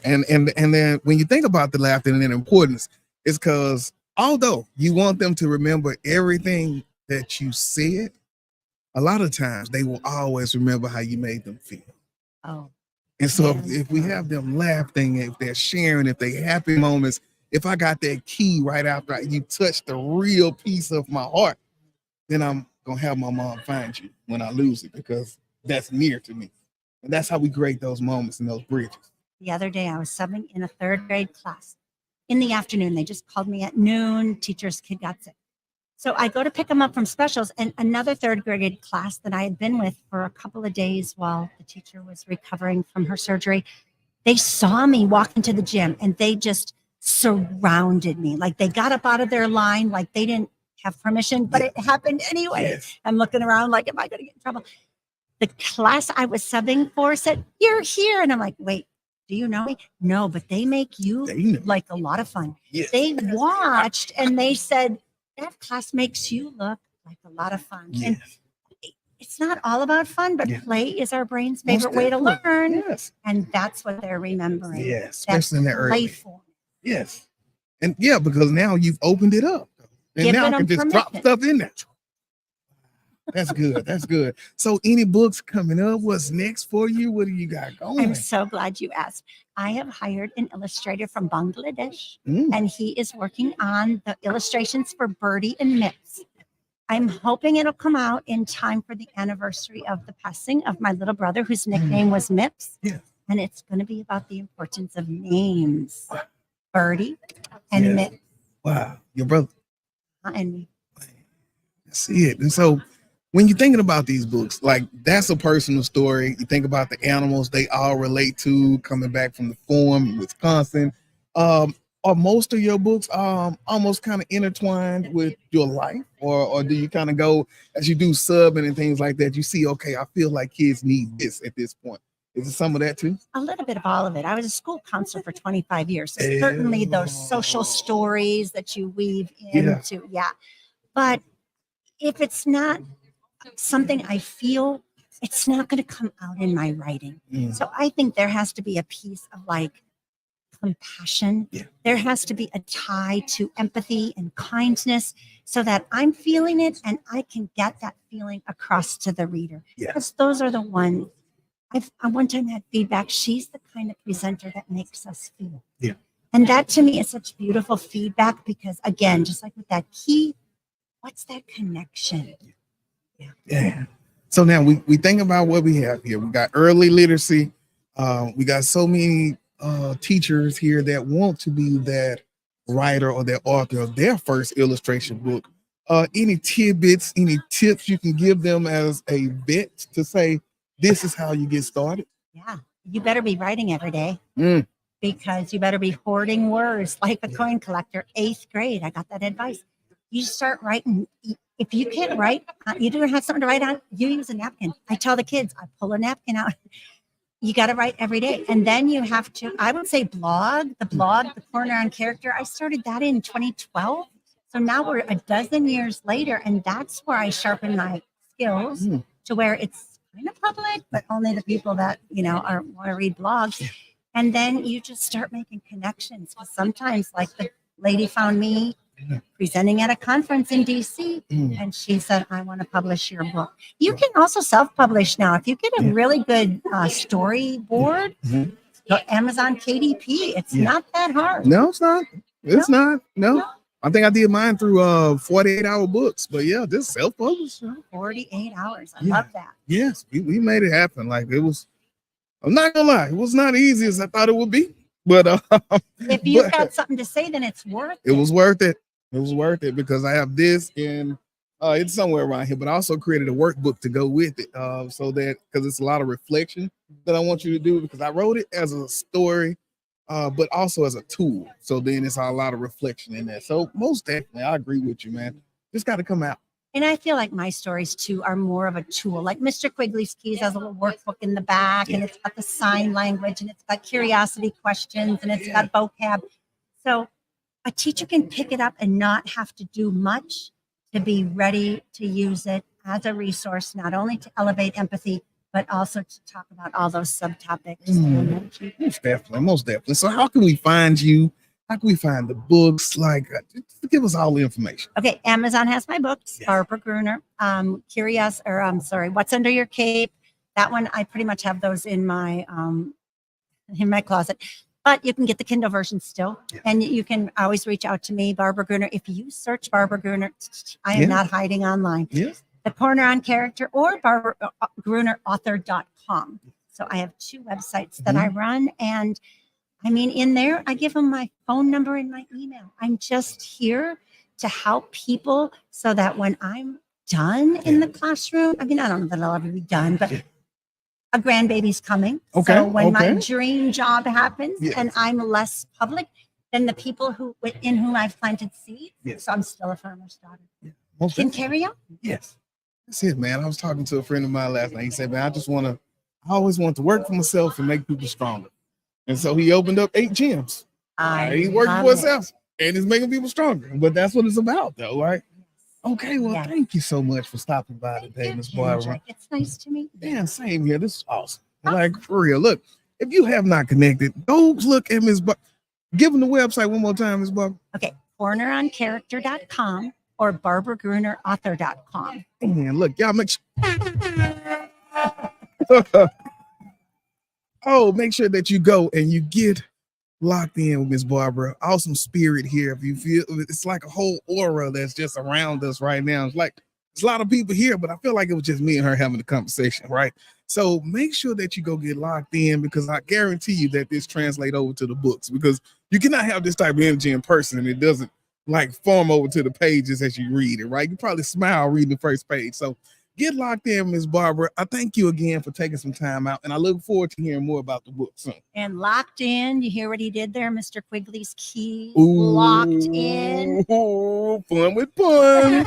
And then when you think about the laughter and the importance, it's because although you want them to remember everything that you said, a lot of times they will always remember how you made them feel. Oh. And so Yeah. if we have them laughing, if they're sharing, if they happy moments, if I got that key right after you touched the real piece of my heart, then I'm gonna have my mom find you when I lose it because that's near to me. And that's how we create those moments and those bridges. The other day I was subbing in a 3rd grade class. In the afternoon, they just called me at noon. Teacher's kid got sick. So I go to pick him up from specials, and another 3rd grade class that I had been with for a couple of days while the teacher was recovering from her surgery, they saw me walk into the gym and they just surrounded me. Like they got up out of their line, like they didn't have permission, but it happened anyway. Yes. I'm looking around like, am I going to get in trouble? The class I was subbing for said, "You're here." And I'm like, wait, do you know me? No, but they make you They know. like a lot of fun. Yes. They watched and they said, that class makes you look like a lot of fun. And Yes. it's not all about fun, but Yeah. play is our brain's Most favorite way to definitely. learn. Yes. And that's what they're remembering. Yes. That Especially in the early. playful. Yes. And yeah, because now you've opened it up. And Giving now I can them just drop permission. stuff in there. That's good. That's good. So any books coming up? What's next for you? What do you got going? I'm so glad you asked. I have hired an illustrator from Bangladesh, Mm. and he is working on the illustrations for Birdie and Mips. I'm hoping it'll come out in time for the anniversary of the passing of my little brother, whose nickname was Mips. Yeah. And it's going to be about the importance of names, Birdie and Yeah. Mips. Wow, your brother. And me. I see it. And so when you're thinking about these books, like that's a personal story. You think about the animals they all relate to coming back from the farm in Wisconsin. Are most of your books almost kind of intertwined with your life, or do you kind of go as you do subbing and things like that? You see, okay, I feel like kids need this at this point. Is it some of that too? A little bit of all of it. I was a school counselor for 25 years. So certainly those social stories that you weave into. Yeah. But if it's not something I feel, it's not going to come out in my writing. So I think there has to be a piece of like compassion. There has to be a tie to empathy and kindness so that I'm feeling it and I can get that feeling across to the reader. Because those are the ones I one time had feedback. She's the kind of presenter that makes us feel. Yeah. And that to me is such beautiful feedback because again, just like with that key, what's that connection? Yeah. So now we think about what we have here. We got early literacy. We got so many teachers here that want to be that writer or that author of their first illustration book. Any tidbits, any tips you can give them as a vet to say, this is how you get started? Yeah. You better be writing every day because you better be hoarding words like a coin collector. 8th grade, I got that advice. You start writing. If you can't write, you don't have something to write on, you use a napkin. I tell the kids, I pull a napkin out. You got to write every day. And then you have to, I would say the Corner on Character. I started that in 2012. So now we're a dozen years later. And that's where I sharpen my skills to where it's kind of public, but only the people that, want to read blogs. And then you just start making connections. Because sometimes like the lady found me presenting at a conference in DC and she said, I want to publish your book. You can also self-publish now. If you get a really good storyboard, go Amazon KDP. It's not that hard. No, it's not. It's not. No. I think I did mine through 48-hour books, but yeah, this self-published. 48 hours. I love that. Yes, we made it happen. Like it was, I'm not gonna lie, it was not easy as I thought it would be. But if you've got something to say, then it's worth it. It was worth it. It was worth it because I have this and it's somewhere around here, but I also created a workbook to go with it. So that because it's a lot of reflection that I want you to do because I wrote it as a story, but also as a tool. So then it's a lot of reflection in that. So most definitely, I agree with you, man. Just got to come out. And I feel like my stories too are more of a tool. Like Mr. Quigley's Keys has a little workbook in the back, and it's got the sign language, and it's got curiosity questions, and it's got vocab. So a teacher can pick it up and not have to do much to be ready to use it as a resource, not only to elevate empathy, but also to talk about all those subtopics. Most definitely. So how can we find you? How can we find the books? Like, just give us all the information. Okay, Amazon has my books, Barbara Gruner, What's Under Your Cape. That one, I pretty much have those in my closet. But you can get the Kindle version still. And you can always reach out to me, Barbara Gruner. If you search Barbara Gruner, I am not hiding online. The Corner on Character or BarbaraGrunerAuthor.com. So I have 2 websites that I run. And I mean, in there, I give them my phone number and my email. I'm just here to help people so that when I'm done in the classroom, I mean, I don't know that I'll ever be done, but a grandbaby's coming. So when my dream job happens and I'm less public than the people in whom I've planted seeds. So I'm still a farmer's daughter. Can carry on. Yes. That's it, man. I was talking to a friend of mine last night. He said, man, I always want to work for myself and make people stronger. And so he opened up 8 gyms. He's working for himself and he's making people stronger. But that's what it's about, though, right? Okay, well, thank you so much for stopping by today, Miss Barbara. It's nice to meet you. Yeah, same here. This is awesome. Like, for real. Look, if you have not connected, go look at Miss Barbara. Give them the website one more time, Miss Barbara. Okay, corneroncharacter.com or barbaragrunerauthor.com. And look, y'all make make sure that you go and you get locked in with Miss Barbara. Awesome spirit here. If you feel it's like a whole aura that's just around us right now. It's like there's a lot of people here, but I feel like it was just me and her having a conversation, right? So make sure that you go get locked in because I guarantee you that this translates over to the books because you cannot have this type of energy in person and it doesn't like form over to the pages as you read it, right? You probably smile reading the first page. So get locked in, Miss Barbara. I thank you again for taking some time out, and I look forward to hearing more about the book soon. And locked in, you hear what he did there, Mr. Quigley's keys? Ooh, Locked in. Fun with fun.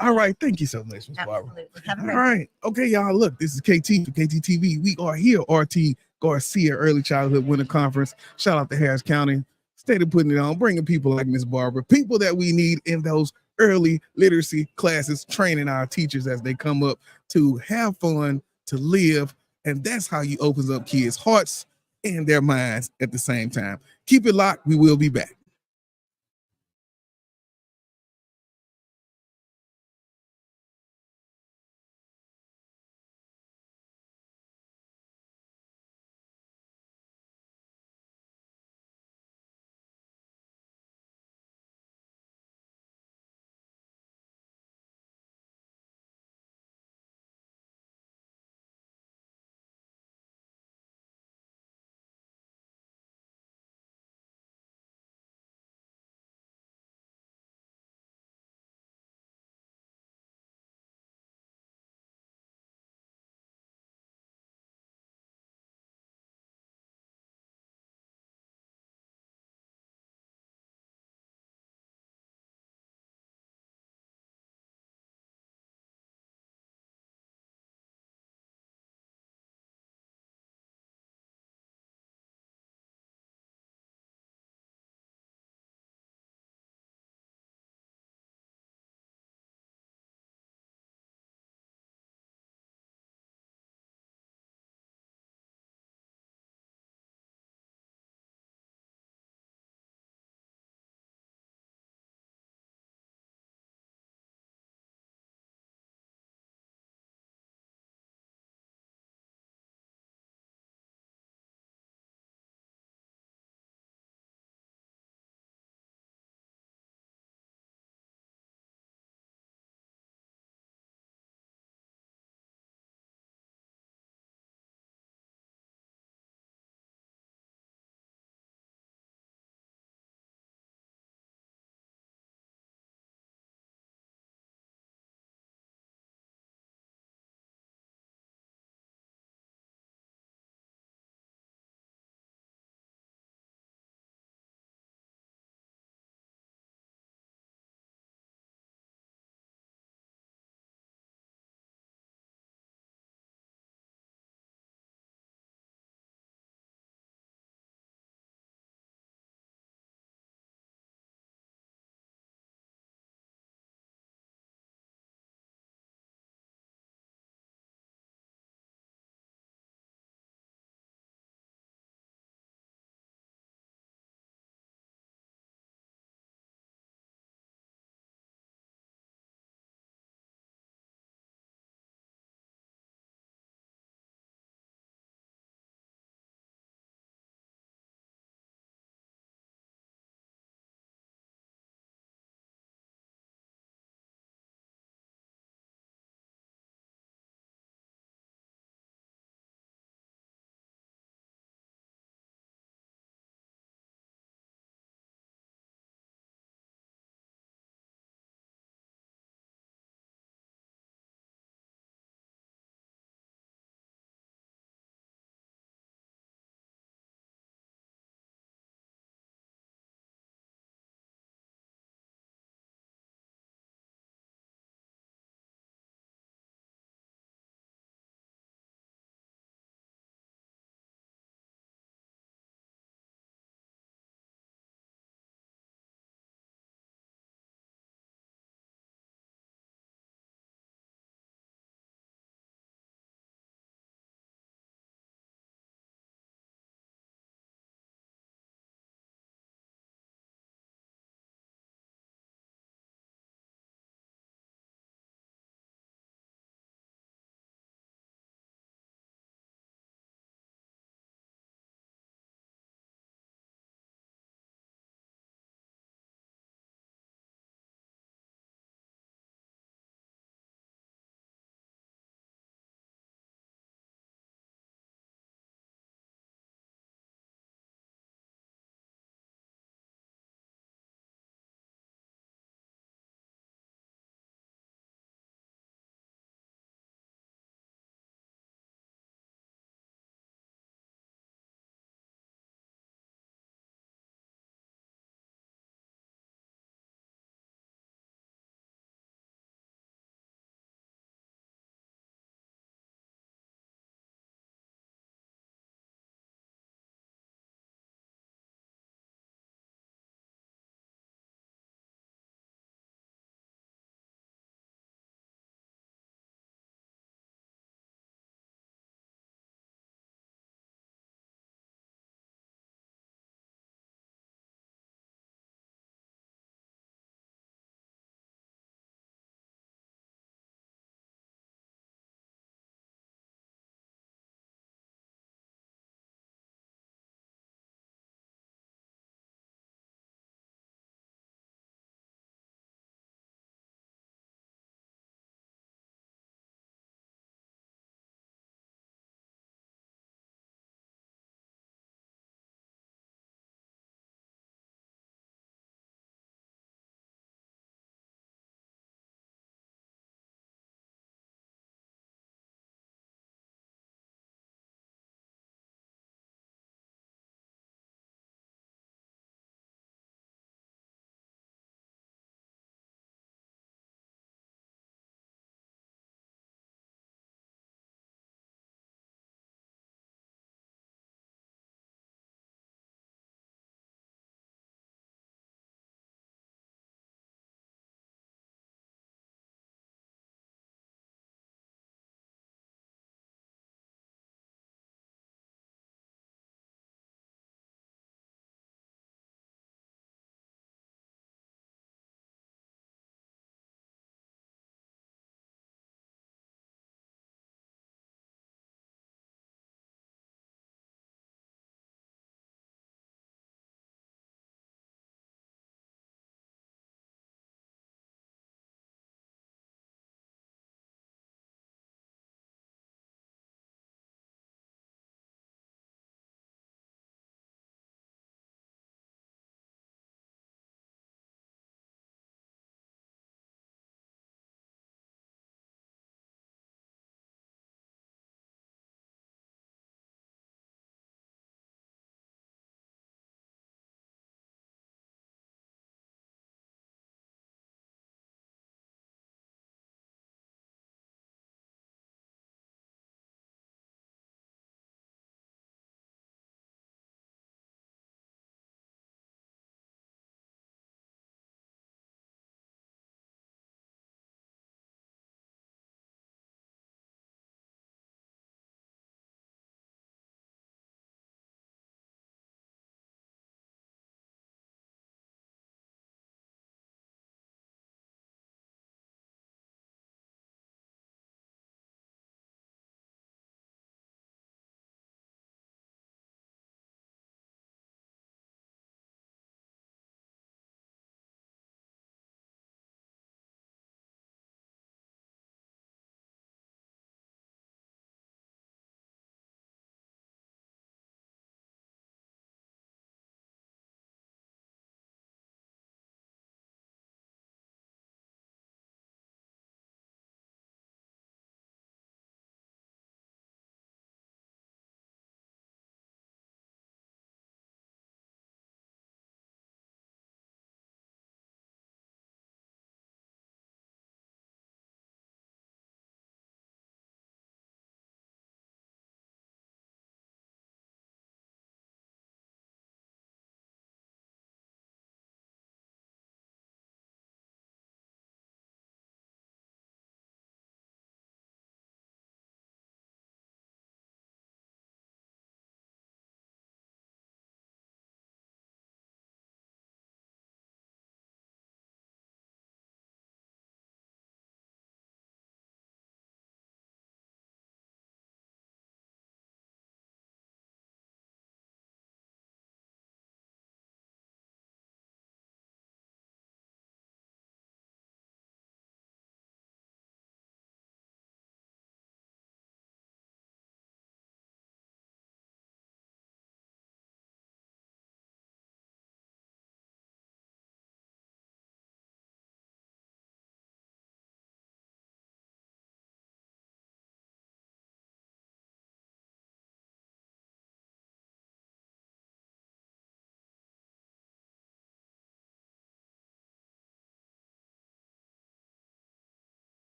All right, thank you so much, Miss Barbara. Absolutely. Have a All great right, okay, y'all. Look, this is KT for KTTV. We are here, RT Garcia Early Childhood Winter Conference. Shout out to Harris County. Stay to putting it on, bringing people like Miss Barbara, people that we need in those early literacy classes, training our teachers as they come up to have fun, to live, and that's how you opens up kids' hearts and their minds at the same time. Keep it locked. We will be back.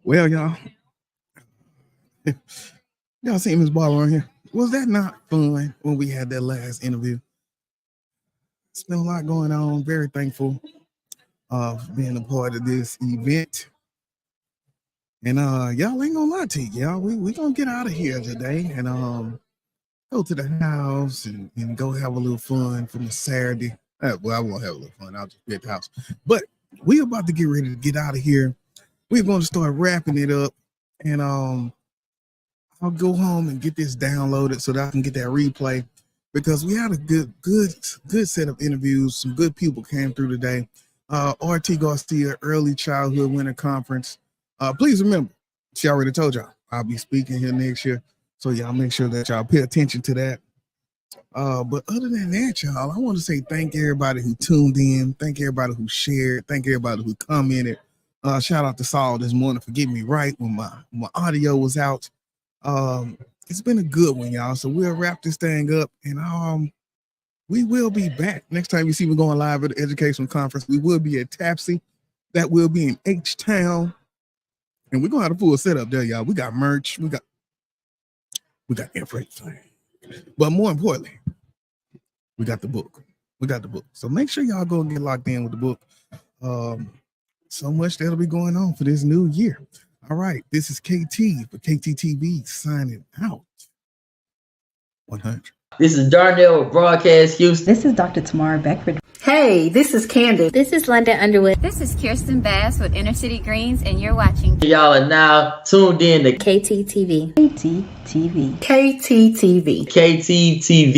Well, y'all, y'all seen Miss Barber on here? Was that not fun when we had that last interview? It's been a lot going on. Very thankful of being a part of this event. And y'all ain't gonna lie to you, y'all. We gonna get out of here today and go to the house and go have a little fun from a Saturday. Well, I won't have a little fun. I'll just be at the house. But we're about to get ready to get out of here. We're going to start wrapping it up. And I'll go home and get this downloaded so that I can get that replay, because we had a good set of interviews. Some good people came through today. RT Garcia, Early Childhood Winter Conference. Please remember, she already told y'all, I'll be speaking here next year. So y'all make sure that y'all pay attention to that. But other than that, y'all, I want to say thank everybody who tuned in. Thank everybody who shared. Thank everybody who commented. Shout out to Saul this morning for getting me right when my audio was out. It's been a good one, y'all. So we'll wrap this thing up, and we will be back. Next time you see me going live at the educational conference, we will be at Tapsy. That will be in H-Town. And we're going to have a full setup there, y'all. We got merch. We got everything. But more importantly, we got the book. So make sure y'all go and get locked in with the book. So much that'll be going on for this new year. All right. This is KT for KTTV signing out. 100. This is Darnell with Broadcast Houston. This is Dr. Tamara Beckford. Hey, this is Candace. This is London Underwood. This is Kirsten Bass with Inner City Greens, and you're watching. Y'all are now tuned in to KTTV. KTTV. KTTV. KTTV.